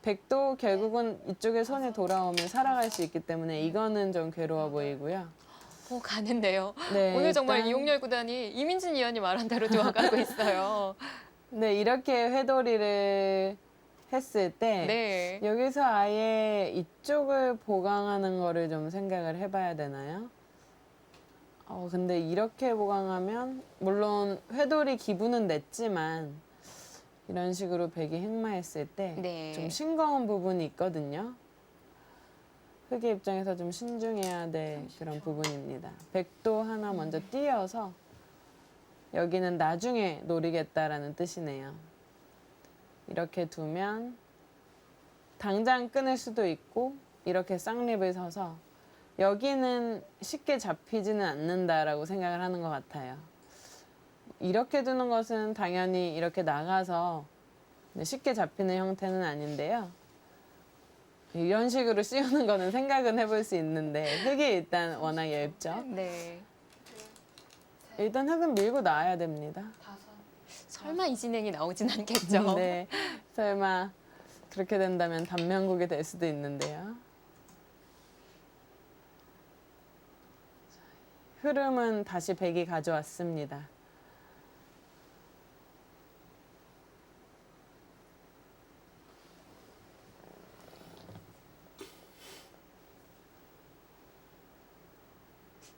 백도 결국은 이쪽에 손이 돌아오면 살아갈 수 있기 때문에 이거는 좀 괴로워 보이고요. 가는데요. 네, 오늘 정말 일단 이용렬 구단이 이민진 위원이 말한 대로 되어가고 있어요. 네, 이렇게 회도리를 했을 때 네. 여기서 아예 이쪽을 보강하는 거를 좀 생각을 해봐야 되나요? 근데 이렇게 보강하면 물론 회돌이 기분은 냈지만 이런 식으로 백이 행마했을 때 네. 좀 싱거운 부분이 있거든요. 흑의 입장에서 좀 신중해야 될 그런 부분입니다. 백도 하나 먼저 띄어서 여기는 나중에 노리겠다라는 뜻이네요. 이렇게 두면 당장 끊을 수도 있고 이렇게 쌍립을 서서 여기는 쉽게 잡히지는 않는다라고 생각을 하는 것 같아요. 이렇게 두는 것은 당연히 이렇게 나가서 쉽게 잡히는 형태는 아닌데요. 이런 식으로 씌우는 거는 생각은 해볼 수 있는데 흑이 일단 워낙 얇죠. 네. 일단 흑은 밀고 나와야 됩니다. 설마 이 진행이 나오진 않겠죠? 네, 설마 그렇게 된다면 단명국이 될 수도 있는데요. 흐름은 다시 백이 가져왔습니다.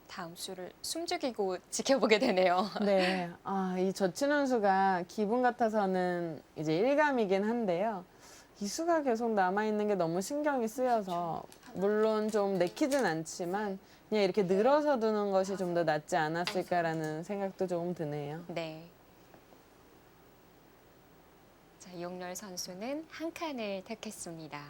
다음 수를 숨죽이고 지켜보게 되네요. 네, 이 젖히는 수가 기분 같아서는 이제 일감이긴 한데요. 이 수가 계속 남아있는 게 너무 신경이 쓰여서 물론 좀 내키진 않지만 그냥 이렇게 늘어서 두는 것이 좀 더 낫지 않았을까라는 생각도 조금 드네요. 네. 자, 이용렬 선수는 한 칸을 택했습니다.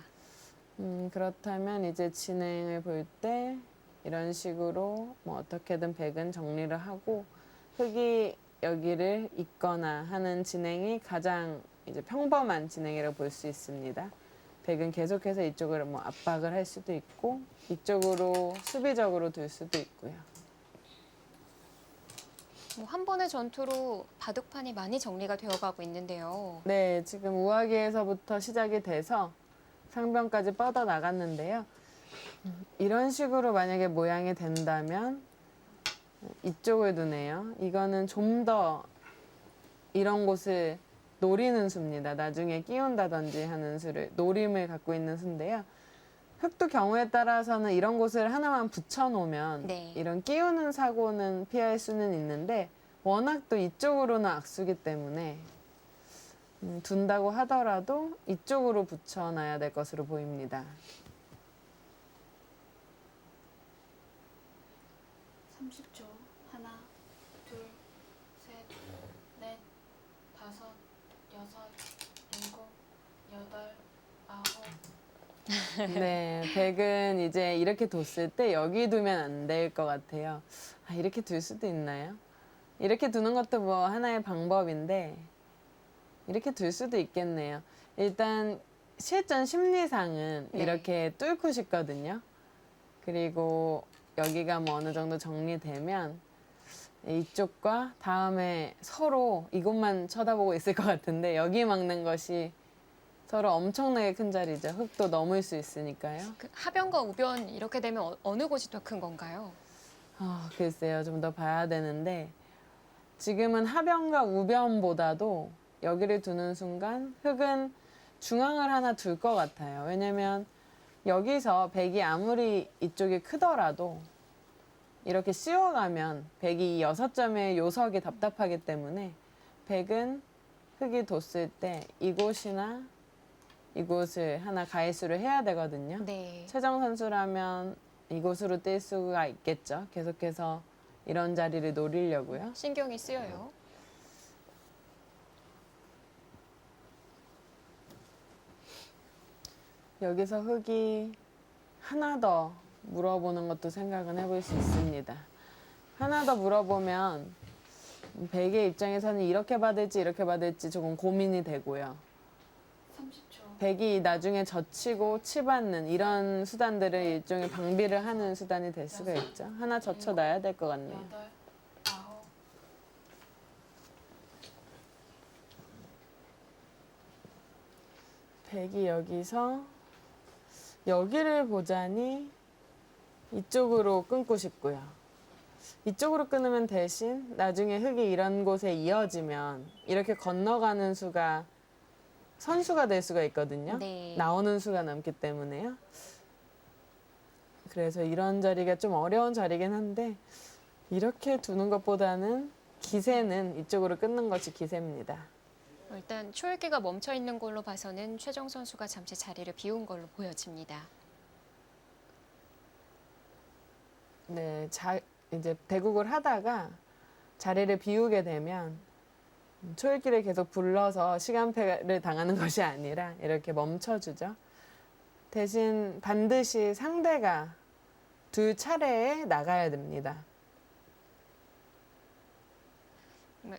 그렇다면 이제 진행을 볼 때 이런 식으로 뭐 어떻게든 백은 정리를 하고 흑이 여기를 잇거나 하는 진행이 가장 이제 평범한 진행이라고 볼 수 있습니다. 백은 계속해서 이쪽을 뭐 압박을 할 수도 있고 이쪽으로 수비적으로 둘 수도 있고요. 뭐 한 번의 전투로 바둑판이 많이 정리가 되어가고 있는데요. 네, 지금 우아기에서부터 시작이 돼서 상변까지 뻗어 나갔는데요. 이런 식으로 만약에 모양이 된다면 이쪽을 두네요. 이거는 좀 더 이런 곳을 노리는 수입니다. 나중에 끼운다든지 하는 수를 노림을 갖고 있는 수인데요. 흑도 경우에 따라서는 이런 곳을 하나만 붙여놓으면 네. 이런 끼우는 사고는 피할 수는 있는데 워낙 또 이쪽으로는 악수기 때문에 둔다고 하더라도 이쪽으로 붙여놔야 될 것으로 보입니다. 30초. 하나, 둘, 셋, 넷, 다섯, 여섯, 일곱, 여덟, 아홉. 네, 백은 이제 이렇게 뒀을 때 여기 두면 안 될 것 같아요. 아, 이렇게 둘 수도 있나요? 이렇게 두는 것도 뭐 하나의 방법인데 이렇게 둘 수도 있겠네요. 일단 실전 심리상은 네. 이렇게 뚫고 싶거든요. 그리고 여기가 뭐 어느 정도 정리되면 이쪽과 다음에 서로 이곳만 쳐다보고 있을 것 같은데 여기 막는 것이 서로 엄청나게 큰 자리죠. 흙도 넘을 수 있으니까요. 그 하변과 우변 이렇게 되면 어느 곳이 더 큰 건가요? 글쎄요. 좀 더 봐야 되는데 지금은 하변과 우변보다도 여기를 두는 순간 흙은 중앙을 하나 둘 것 같아요. 왜냐면 여기서 백이 아무리 이쪽이 크더라도 이렇게 씌워가면 백이 이 6점의 요석이 답답하기 때문에 백은 흙이 뒀을 때 이곳이나 이곳을 하나 가해수를 해야 되거든요. 네. 최정 선수라면 이곳으로 뛸 수가 있겠죠. 계속해서 이런 자리를 노리려고요. 신경이 쓰여요. 여기서 흙이 하나 더 물어보는 것도 생각은 해볼 수 있습니다. 하나 더 물어보면 백의 입장에서는 이렇게 받을지 이렇게 받을지 조금 고민이 되고요. 30초. 백이 나중에 젖히고 치받는 이런 수단들을 일종의 방비를 하는 수단이 될 수가 있죠. 하나 젖혀놔야 될 것 같네요. 여덟, 아홉. 백이 여기서 여기를 보자니 이쪽으로 끊고 싶고요. 이쪽으로 끊으면 대신 나중에 흙이 이런 곳에 이어지면 이렇게 건너가는 수가 선수가 될 수가 있거든요. 네. 나오는 수가 남기 때문에요. 그래서 이런 자리가 좀 어려운 자리긴 한데 이렇게 두는 것보다는 기세는 이쪽으로 끊는 것이 기세입니다. 일단 초읽기가 멈춰 있는 걸로 봐서는 최정 선수가 잠시 자리를 비운 걸로 보여집니다. 네, 이제 대국을 하다가 자리를 비우게 되면 초읽기를 계속 불러서 시간패를 당하는 것이 아니라 이렇게 멈춰주죠. 대신 반드시 상대가 두 차례에 나가야 됩니다.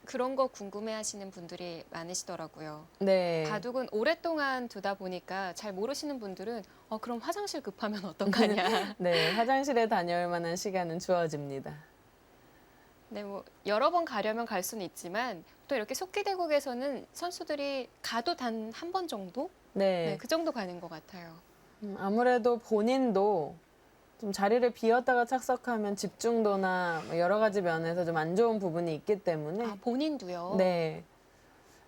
그런 거 궁금해하시는 분들이 많으시더라고요. 네. 바둑은 오랫동안 두다 보니까 잘 모르시는 분들은 그럼 화장실 급하면 어떡하냐. 네, 화장실에 다녀올 만한 시간은 주어집니다. 네, 뭐 여러 번 가려면 갈 수는 있지만 또 이렇게 속기대국에서는 선수들이 가도 단 한 번 정도? 네. 네, 그 정도 가는 것 같아요. 아무래도 본인도 좀 자리를 비웠다가 착석하면 집중도나 뭐 여러 가지 면에서 좀 안 좋은 부분이 있기 때문에 본인도요? 네.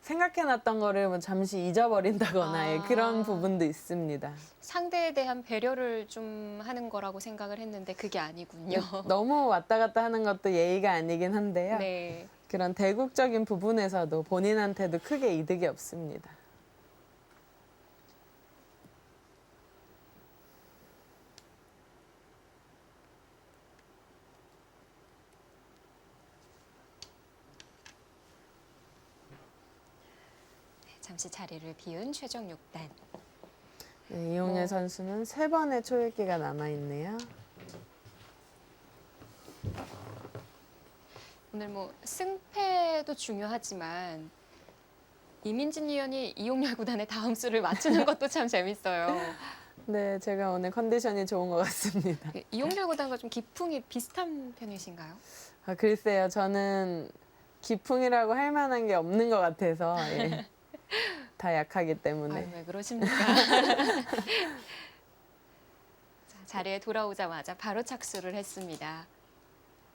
생각해놨던 거를 뭐 잠시 잊어버린다거나 예, 그런 부분도 있습니다. 상대에 대한 배려를 좀 하는 거라고 생각을 했는데 그게 아니군요. 너무 왔다 갔다 하는 것도 예의가 아니긴 한데요. 네. 그런 대국적인 부분에서도 본인한테도 크게 이득이 없습니다. 잠시 자리를 비운 최종 6단. 네, 이용열 선수는 3번의 초읽기가 남아있네요. 오늘 뭐 승패도 중요하지만 이민진 위원이 이용렬 구단의 다음 수를 맞추는 것도 참 재밌어요. 네, 제가 오늘 컨디션이 좋은 것 같습니다. 이용렬 구단과 좀 기풍이 비슷한 편이신가요? 아, 글쎄요, 저는 기풍이라고 할 만한 게 없는 것 같아서 예. 다 약하기 때문에. 아유, 왜 그러십니까? 자, 자리에 돌아오자마자 바로 착수를 했습니다.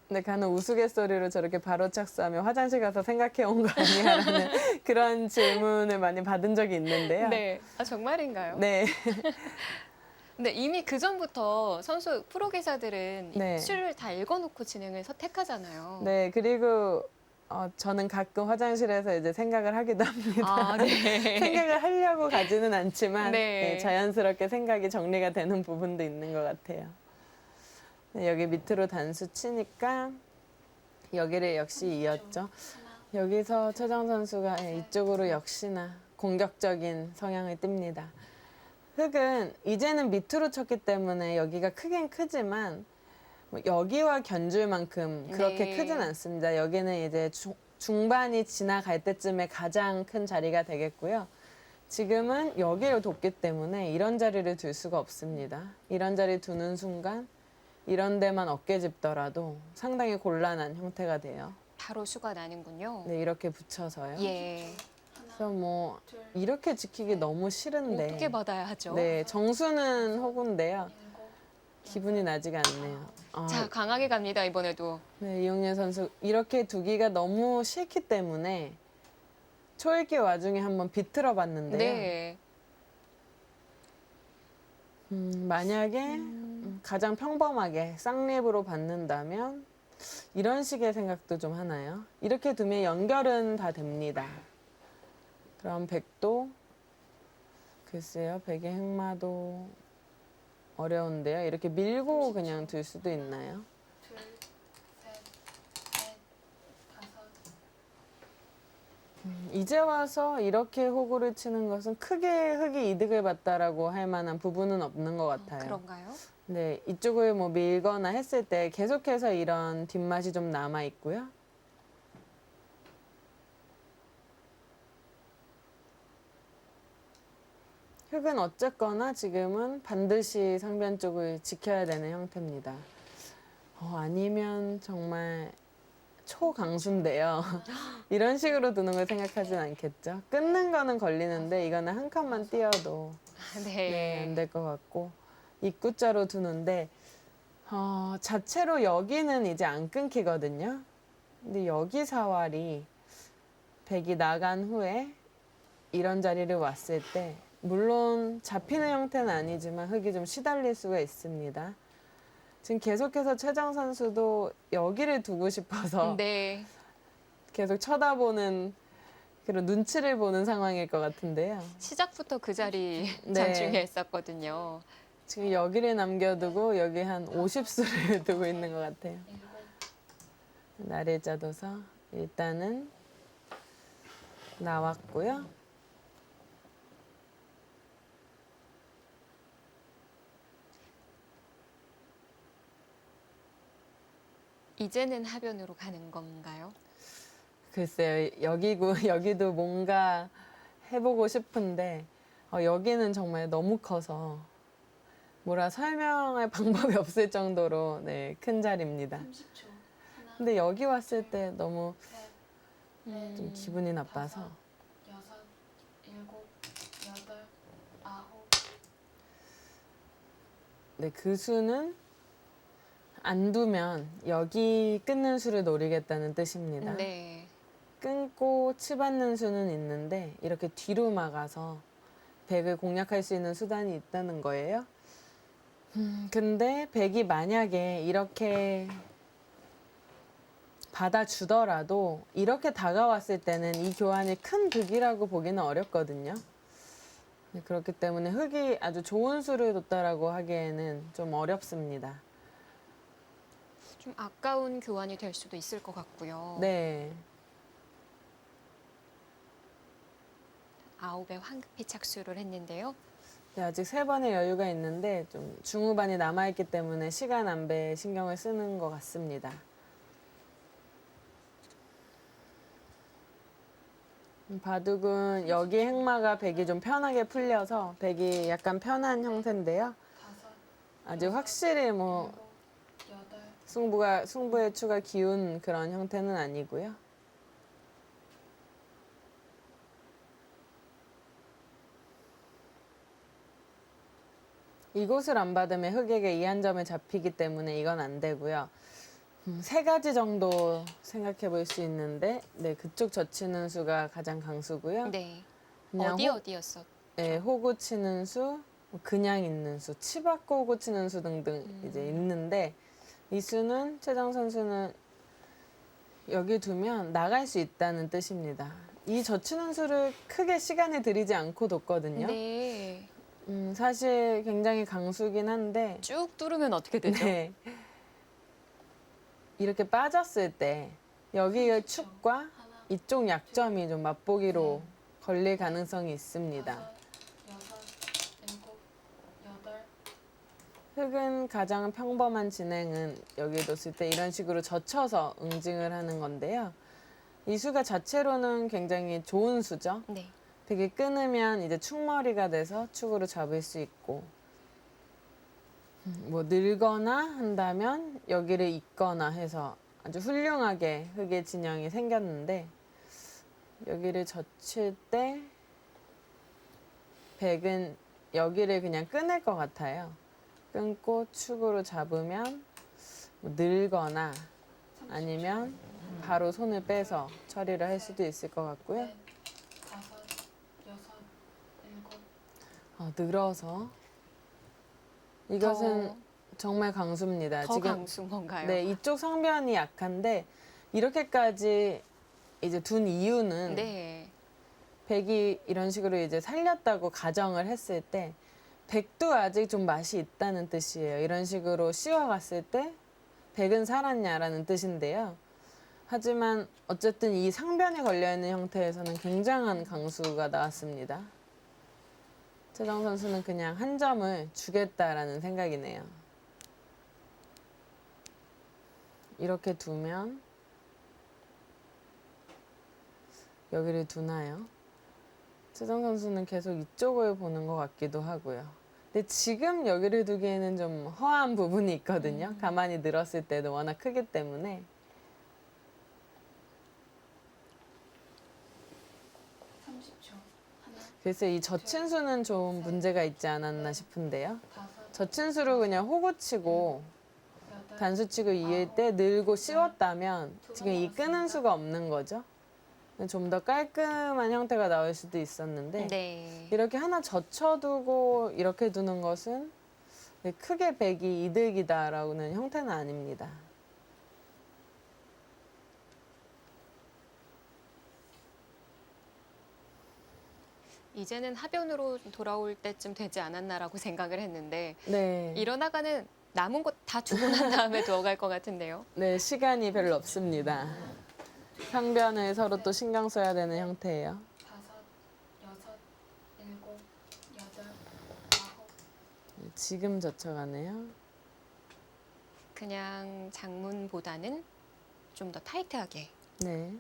근데 간혹 우스갯소리로 저렇게 바로 착수하면 화장실 가서 생각해 온 거 아니야라는 그런 질문을 많이 받은 적이 있는데요. 네, 아, 정말인가요? 네. 근데 이미 그 전부터 선수 프로 기사들은 네. 수를 다 읽어놓고 진행을 선택하잖아요. 네, 그리고 저는 가끔 화장실에서 이제 생각을 하기도 합니다. 아, 네. 생각을 하려고 가지는 않지만 네. 네, 자연스럽게 생각이 정리가 되는 부분도 있는 것 같아요. 네, 여기 밑으로 단수 치니까 여기를 역시 이었죠. 하나, 여기서 최정 선수가 이쪽으로 역시나 공격적인 성향을 띱니다. 흑은 이제는 밑으로 쳤기 때문에 여기가 크긴 크지만 뭐 여기와 견줄 만큼 그렇게 네. 크진 않습니다. 여기는 이제 중반이 지나갈 때쯤에 가장 큰 자리가 되겠고요. 지금은 여기를 돕기 때문에 이런 자리를 둘 수가 없습니다. 이런 자리 두는 순간 이런 데만 어깨 짚더라도 상당히 곤란한 형태가 돼요. 바로 수가 나는군요. 네, 이렇게 붙여서요. 예. 그래서 뭐 둘, 이렇게 지키기 너무 싫은데 어떻게 받아야 하죠? 네, 정수는 호구인데요. 일곱, 기분이 나지가 않네요. 자, 강하게 갑니다, 이번에도. 네, 이용렬 선수 이렇게 두기가 너무 싫기 때문에 초읽기 와중에 한번 비틀어 봤는데요. 네. 만약에 가장 평범하게 쌍립으로 받는다면 이런 식의 생각도 좀 하나요? 이렇게 두면 연결은 다 됩니다. 그럼 백도 글쎄요, 백의 흑마도 어려운데요. 이렇게 밀고 그냥 둘 수도 있나요? 둘, 셋, 넷, 다섯. 이제 와서 이렇게 호구를 치는 것은 크게 흑이 이득을 봤다라고 할 만한 부분은 없는 것 같아요. 그런가요? 네, 이쪽을 뭐 밀거나 했을 때 계속해서 이런 뒷맛이 좀 남아 있고요. 흑은 어쨌거나 지금은 반드시 상변 쪽을 지켜야 되는 형태입니다. 아니면 정말 초강수인데요. 이런 식으로 두는 걸 생각하진 않겠죠. 끊는 거는 걸리는데 이거는 한 칸만 띄어도 네, 안 될 것 같고 입구자로 두는데 자체로 여기는 이제 안 끊기거든요. 근데 여기 사활이 백이 나간 후에 이런 자리를 왔을 때 물론 잡히는 형태는 아니지만 흑이 좀 시달릴 수가 있습니다. 지금 계속해서 최정 선수도 여기를 두고 싶어서 네. 계속 쳐다보는 그런 눈치를 보는 상황일 것 같은데요. 시작부터 그 자리 네. 참 중요했었거든요. 지금 여기를 남겨두고 여기 한 50수를 두고 있는 것 같아요. 일곱, 나를 짜둬서 일단은 나왔고요. 이제는 하변으로 가는 건가요? 글쎄요, 여기도 뭔가 해보고 싶은데 여기는 정말 너무 커서 뭐라 설명할 방법이 없을 정도로 네, 큰 자리입니다. 30초. 하나, 근데 여기 왔을 때 너무 셋, 넷, 좀 기분이 나빠서 여섯, 일곱, 여덟, 아홉. 네, 그 수는 안 두면 여기 끊는 수를 노리겠다는 뜻입니다. 네. 끊고 치받는 수는 있는데 이렇게 뒤로 막아서 백을 공략할 수 있는 수단이 있다는 거예요. 근데 백이 만약에 이렇게 받아주더라도 이렇게 다가왔을 때는 이 교환이 큰 득이라고 보기는 어렵거든요. 네, 그렇기 때문에 흑이 아주 좋은 수를 뒀다라고 하기에는 좀 어렵습니다. 좀 아까운 교환이 될 수도 있을 것 같고요. 네. 아홉에 황급히 착수를 했는데요. 네, 아직 3번의 여유가 있는데 좀 중후반이 남아있기 때문에 시간 안배에 신경을 쓰는 것 같습니다. 바둑은 여기 행마가 백이 좀 편하게 풀려서 백이 약간 편한 형태인데요. 다섯, 아직 확실히 뭐 일곱, 여덟, 승부의 추가 기운 그런 형태는 아니고요. 이곳을 안 받으면 흑에게 이 한 점을 잡히기 때문에 이건 안 되고요. 세 가지 정도 생각해 볼 수 있는데, 네, 그쪽 젖히는 수가 가장 강수고요. 네. 그냥 어디였어? 네, 호구 치는 수, 그냥 있는 수, 치받고 호구 치는 수 등등 이제 있는데, 이 수는 최정 선수는 여기 두면 나갈 수 있다는 뜻입니다. 이 젖히는 수를 크게 시간을 들이지 않고 뒀거든요. 네. 사실 굉장히 강수긴 한데, 쭉 뚫으면 어떻게 되죠? 네. 이렇게 빠졌을 때 여기의 축과 하나, 이쪽 약점이 좀 맛보기로 걸릴 가능성이 있습니다. 다섯, 여섯, 일곱, 여덟, 흑은 가장 평범한 진행은 여기에 뒀을 때 이런 식으로 젖혀서 응징을 하는 건데요. 이 수가 자체로는 굉장히 좋은 수죠. 네. 되게 끊으면 이제 축머리가 돼서 축으로 잡을 수 있고, 뭐 늘거나 한다면 여기를 잇거나 해서 아주 훌륭하게 흑의 진영이 생겼는데, 여기를 젖힐 때 백은 여기를 그냥 끊을 것 같아요. 끊고 축으로 잡으면 뭐 늘거나 아니면 바로 손을 빼서 처리를 할 수도 있을 것 같고요. 넷, 다섯, 여섯, 일곱, 늘어서 이것은 정말 강수입니다. 더 지금 강수인 건가요? 네, 이쪽 상변이 약한데 이렇게까지 이제 둔 이유는 네. 백이 이런 식으로 이제 살렸다고 가정을 했을 때 백도 아직 좀 맛이 있다는 뜻이에요. 이런 식으로 씌워갔을 때 백은 살았냐라는 뜻인데요. 하지만 어쨌든 이 상변에 걸려있는 형태에서는 굉장한 강수가 나왔습니다. 최정 선수는 그냥 한 점을 주겠다라는 생각이네요. 이렇게 두면 여기를 두나요? 최정 선수는 계속 이쪽을 보는 것 같기도 하고요. 근데 지금 여기를 두기에는 좀 허한 부분이 있거든요. 가만히 늘었을 때도 워낙 크기 때문에. 30초. 하나, 그래서 이 젖힌 수는 좀 문제가 있지 않았나 싶은데요. 다섯, 젖힌 수로 그냥 호구 치고 여덟, 단수 치고 이을 때 늘고 씌웠다면 지금 이 끄는 수가 없는 거죠. 좀 더 깔끔한 형태가 나올 수도 있었는데 네. 이렇게 하나 젖혀두고 이렇게 두는 것은 크게 백이 이득이다라고는 형태는 아닙니다. 이제는 하변으로 돌아올 때쯤 되지 않았나라고 생각을 했는데 네. 이러다가는 남은 것 다 주고 난 다음에 들어갈 것 같은데요. 네, 시간이 별로 없습니다. 상변을 서로 또 신경 써야 되는 형태예요. 다섯, 여섯, 일곱, 여덟, 아홉, 지금 젖혀가네요. 그냥 장문보다는 좀 더 타이트하게. 네.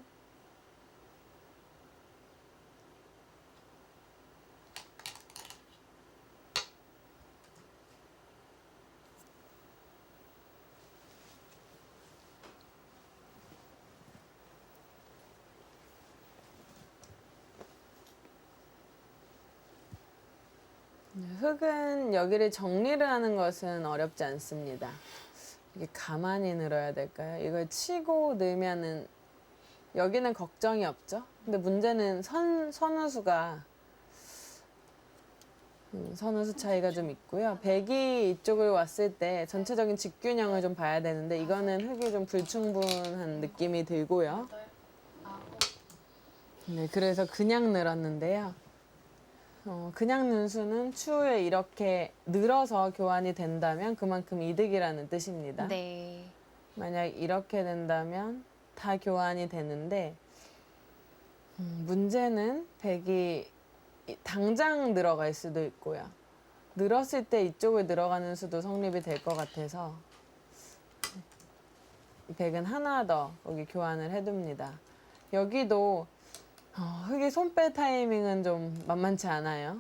흙은 여기를 정리를 하는 것은 어렵지 않습니다. 이게 가만히 늘어야 될까요? 이걸 치고 늘면은 여기는 걱정이 없죠. 근데 문제는 선우수가 선우수 차이가 좀 있고요. 백이 이쪽을 왔을 때 전체적인 직균형을 좀 봐야 되는데 이거는 흙이 좀 불충분한 느낌이 들고요. 여덟, 아홉, 네, 그래서 그냥 늘었는데요. 그냥 는 수는 추후에 이렇게 늘어서 교환이 된다면 그만큼 이득이라는 뜻입니다. 네. 만약 이렇게 된다면 다 교환이 되는데 문제는 백이 당장 늘어갈 수도 있고요. 늘었을 때 이쪽을 늘어가는 수도 성립이 될 것 같아서 백은 하나 더 여기 교환을 해둡니다. 여기도 흙이 손빼 타이밍은 좀 만만치 않아요.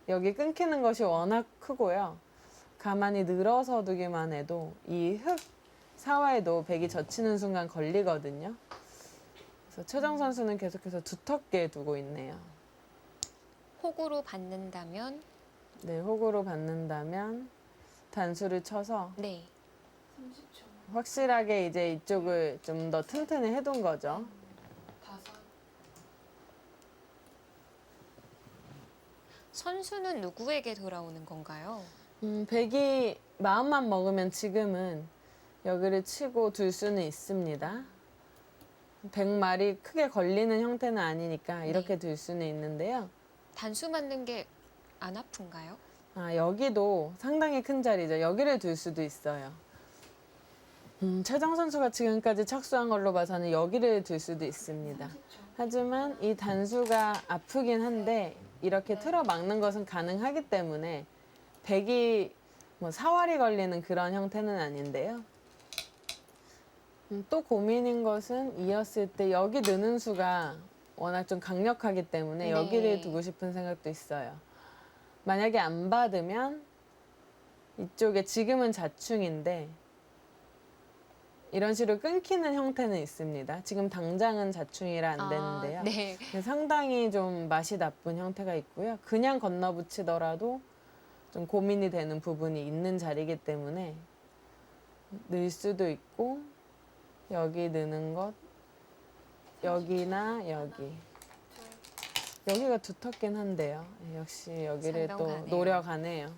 여기 끊기는 것이 워낙 크고요. 가만히 늘어서 두기만 해도 이 흙 사와에도 백이 젖히는 순간 걸리거든요. 그래서 최정 선수는 계속해서 두텁게 두고 있네요. 혹으로 받는다면 네, 혹으로 받는다면 단수를 쳐서 네. 30초. 확실하게 이제 이쪽을 좀 더 튼튼히 해둔 거죠. 5. 선수는 누구에게 돌아오는 건가요? 백이 마음만 먹으면 지금은 여기를 치고 둘 수는 있습니다. 백말이 크게 걸리는 형태는 아니니까 이렇게 둘 수는 있는데요. 단수 맞는 게 안 아픈가요? 여기도 상당히 큰 자리죠. 여기를 둘 수도 있어요. 최정 선수가 지금까지 착수한 걸로 봐서는 여기를 둘 수도 있습니다. 30초. 하지만 이 단수가 아프긴 한데 이렇게 틀어 막는 것은 가능하기 때문에 백이 뭐 사활이 걸리는 그런 형태는 아닌데요. 또 고민인 것은 이었을 때 여기 느는 수가 워낙 좀 강력하기 때문에 네. 여기를 두고 싶은 생각도 있어요. 만약에 안 받으면 이쪽에 지금은 자충인데 이런 식으로 끊기는 형태는 있습니다. 지금 당장은 자충이라 안 되는데요. 네. 상당히 좀 맛이 나쁜 형태가 있고요. 그냥 건너붙이더라도 좀 고민이 되는 부분이 있는 자리이기 때문에 늘 수도 있고 여기 느는 것 여기나 여기 여기가 두텁긴 한데요. 역시 여기를 또 상당하네요. 노려가네요.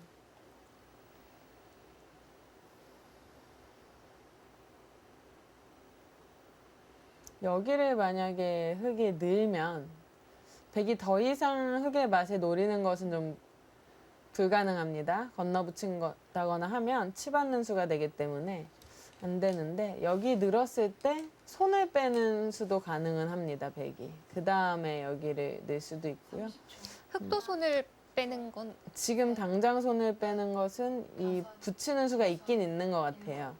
여기를 만약에 흙이 늘면 백이 더 이상 흙의 맛에 노리는 것은 좀 불가능합니다. 건너붙인다거나 하면 치받는 수가 되기 때문에 안 되는데 여기 늘었을 때 손을 빼는 수도 가능은 합니다. 백이. 그 다음에 여기를 늘 수도 있고요. 30초. 흙도 손을 빼는 건 지금 당장 손을 빼는 것은 이 붙이는 수가 있긴 있는 것 같아요.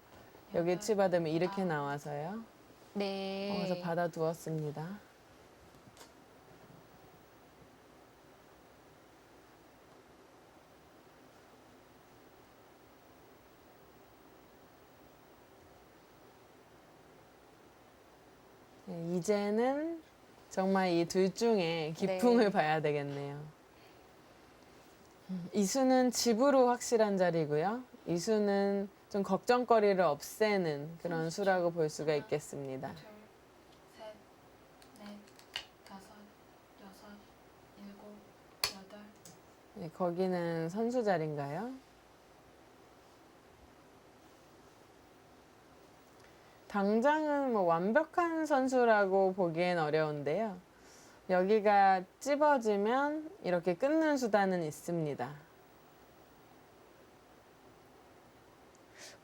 여기 치받으면 이렇게 나와서요. 네. 그래서 받아두었습니다. 네, 이제는 정말 이 둘 중에 기풍을 네. 봐야 되겠네요. 이 수는 집으로 확실한 자리고요. 이 수는 좀 걱정거리를 없애는 그런 수라고 볼 수가 있겠습니다. 둘, 셋, 넷, 다섯, 여섯, 일곱, 여덟. 네, 거기는 선수 자리인가요? 당장은 뭐 완벽한 선수라고 보기엔 어려운데요. 여기가 찝어지면 이렇게 끊는 수단은 있습니다.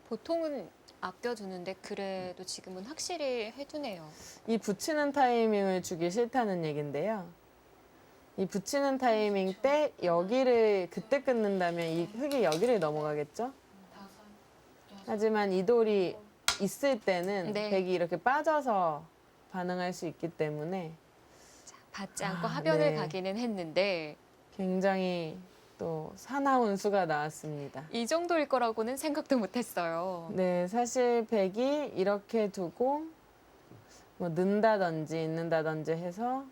보통은 아껴두는데 그래도 지금은 확실히 해두네요. 이 붙이는 타이밍을 주기 싫다는 얘긴데요. 이 붙이는 타이밍 때 여기를 그때 끊는다면 이 흙이 여기를 넘어가겠죠? 다섯, 여섯, 하지만 이 돌이 일곱, 있을 때는 네. 백이 이렇게 빠져서 반응할 수 있기 때문에 받지 않고 하변을 네. 가기는 했는데 굉장히 또 사나운 수가 나왔습니다. 이 정도일 거라고는 생각도 못했어요. 네, 사실 백이 이렇게 두고 뭐 는다든지 있는다든지 해서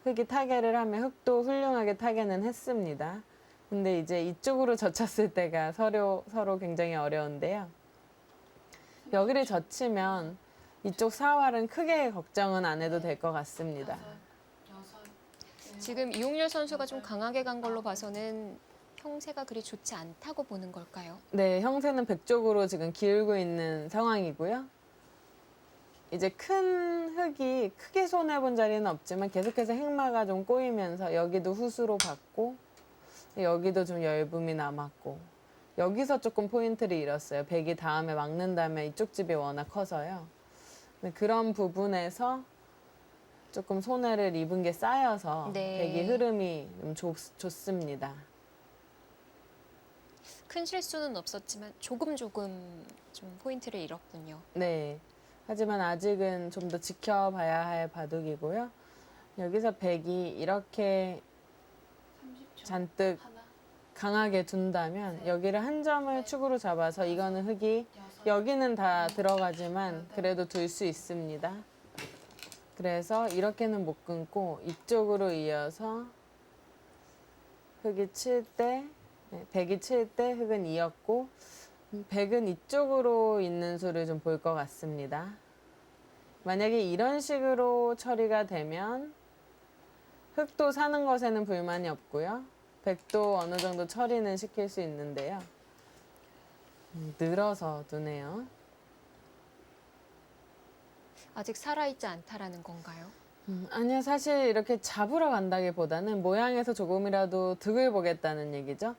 흙이 타개를 하면 흙도 훌륭하게 타개는 했습니다. 근데 이제 이쪽으로 젖혔을 때가 서로 굉장히 어려운데요. 여기를 젖히면 이쪽 사활은 크게 걱정은 안 해도 될 것 같습니다. 다섯, 여섯, 일곱, 지금 이용렬 선수가 좀 강하게 간 걸로 봐서는 형세가 그리 좋지 않다고 보는 걸까요? 네, 형세는 백 쪽으로 지금 기울고 있는 상황이고요. 이제 큰 흙이 크게 손해본 자리는 없지만 계속해서 행마가 좀 꼬이면서 여기도 후수로 받고 여기도 좀 열붐이 남았고 여기서 조금 포인트를 잃었어요. 백이 다음에 막는다면 이쪽 집이 워낙 커서요. 그런 부분에서 조금 손해를 입은 게 쌓여서 네. 백이 흐름이 좀 좋습니다. 큰 실수는 없었지만 조금 좀 포인트를 잃었군요. 네. 하지만 아직은 좀 더 지켜봐야 할 바둑이고요. 여기서 백이 이렇게 30초. 잔뜩 하나, 강하게 둔다면 여기를 한 점을 축으로 잡아서 이거는 흙이 여섯, 여기는 다 들어가지만 그래도 둘 수 있습니다. 그래서 이렇게는 못 끊고 이쪽으로 이어서 흙이 칠 때, 백이 칠 때 흙은 이었고 백은 이쪽으로 있는 수를 좀 볼 것 같습니다. 만약에 이런 식으로 처리가 되면 흙도 사는 것에는 불만이 없고요. 백도 어느 정도 처리는 시킬 수 있는데요. 늘어서 두네요. 아직 살아있지 않다라는 건가요? 아니요, 사실 이렇게 잡으러 간다기보다는 모양에서 조금이라도 득을 보겠다는 얘기죠.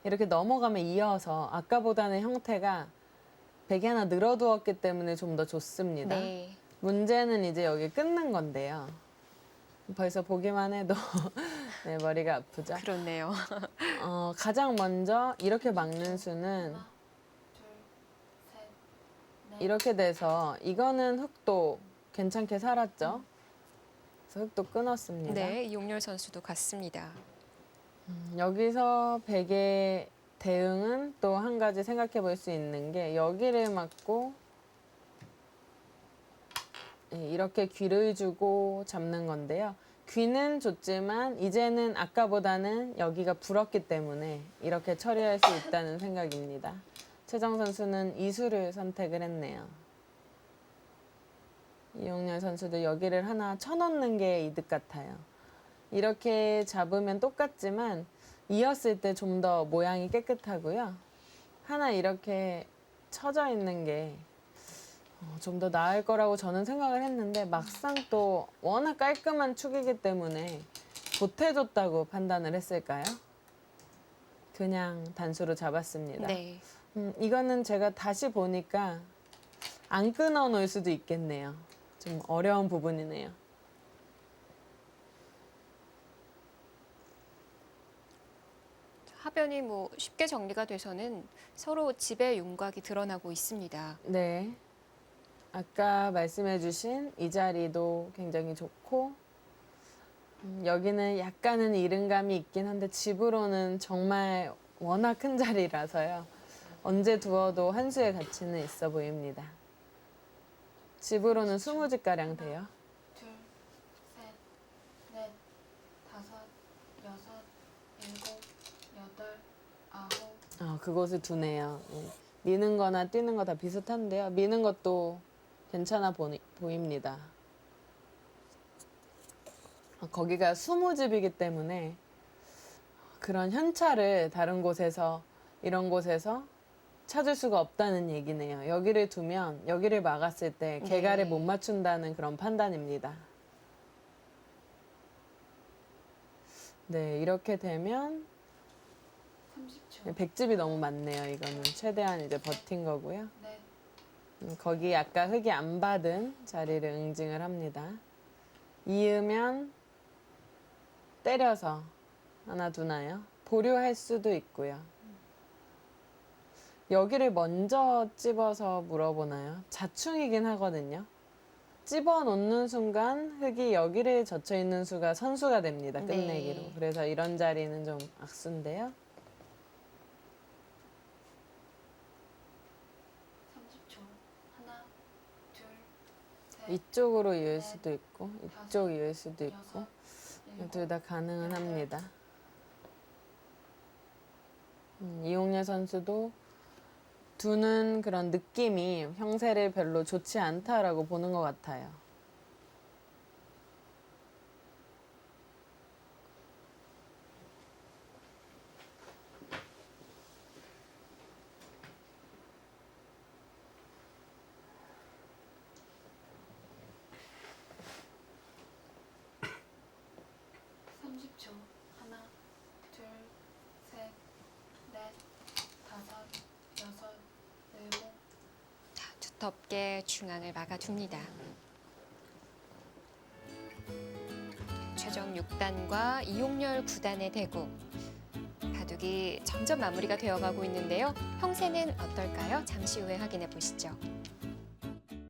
이렇게 넘어가면 이어서 아까보다는 형태가 백이 하나 늘어두었기 때문에 좀 더 좋습니다. 네. 문제는 이제 여기 끊는 건데요. 벌써 보기만 해도 네, 머리가 아프죠. 그렇네요. 가장 먼저 이렇게 막는 수는 하나, 둘, 셋, 넷, 이렇게 돼서 이거는 흙도 괜찮게 살았죠. 그래서 흙도 끊었습니다. 네, 이용렬 선수도 같습니다. 여기서 백의 대응은 또 한 가지 생각해 볼 수 있는 게 여기를 막고 이렇게 귀를 주고 잡는 건데요. 귀는 좋지만 이제는 아까보다는 여기가 불었기 때문에 이렇게 처리할 수 있다는 생각입니다. 최정 선수는 이수를 선택을 했네요. 이용렬 선수도 여기를 하나 쳐놓는 게 이득 같아요. 이렇게 잡으면 똑같지만 이었을 때 좀 더 모양이 깨끗하고요. 하나 이렇게 쳐져 있는 게 좀 더 나을 거라고 저는 생각을 했는데 막상 또 워낙 깔끔한 축이기 때문에 보태줬다고 판단을 했을까요? 그냥 단수로 잡았습니다. 네. 이거는 제가 다시 보니까 안 끊어 놓을 수도 있겠네요. 좀 어려운 부분이네요. 하변이 뭐 쉽게 정리가 돼서는 서로 집의 윤곽이 드러나고 있습니다. 네. 아까 말씀해주신 이 자리도 굉장히 좋고 여기는 약간은 이른감이 있긴 한데 집으로는 정말 워낙 큰 자리라서요. 언제 두어도 한 수의 가치는 있어 보입니다. 집으로는 20집가량 돼요. 둘, 셋, 넷, 다섯, 여섯, 일곱, 여덟, 아홉. 그곳을 두네요. 미는 거나 뛰는 거 다 비슷한데요. 미는 것도 괜찮아 보입니다. 거기가 20집이기 때문에 그런 현찰을 다른 곳에서 이런 곳에서 찾을 수가 없다는 얘기네요. 여기를 두면 여기를 막았을 때 개가를 네. 못 맞춘다는 그런 판단입니다. 네, 이렇게 되면 30초. 100집이 너무 많네요. 이거는 최대한 이제 버틴 거고요. 넷, 거기 아까 흙이 안 받은 자리를 응징을 합니다. 이으면 때려서 하나 두나요? 보류할 수도 있고요. 여기를 먼저 찝어서 물어보나요? 자충이긴 하거든요. 찝어 놓는 순간 흙이 여기를 젖혀 있는 수가 선수가 됩니다. 끝내기로. 네. 그래서 이런 자리는 좀 악수인데요. 30초. 하나, 둘, 셋, 이쪽으로 이을 수도 있고 이쪽 이을 수도 있고 여섯, 일곱, 둘 다 가능은 합니다. 이용렬 선수도 두는 그런 느낌이 형세를 별로 좋지 않다라고 보는 것 같아요. 하나, 둘, 셋, 넷, 다섯, 여섯, 일곱. 자, 두텁게 중앙을 막아둡니다. 최종 6단과 이용렬 9단의 대국. 바둑이 점점 마무리가 되어가고 있는데요. 형세는 어떨까요? 잠시 후에 확인해 보시죠.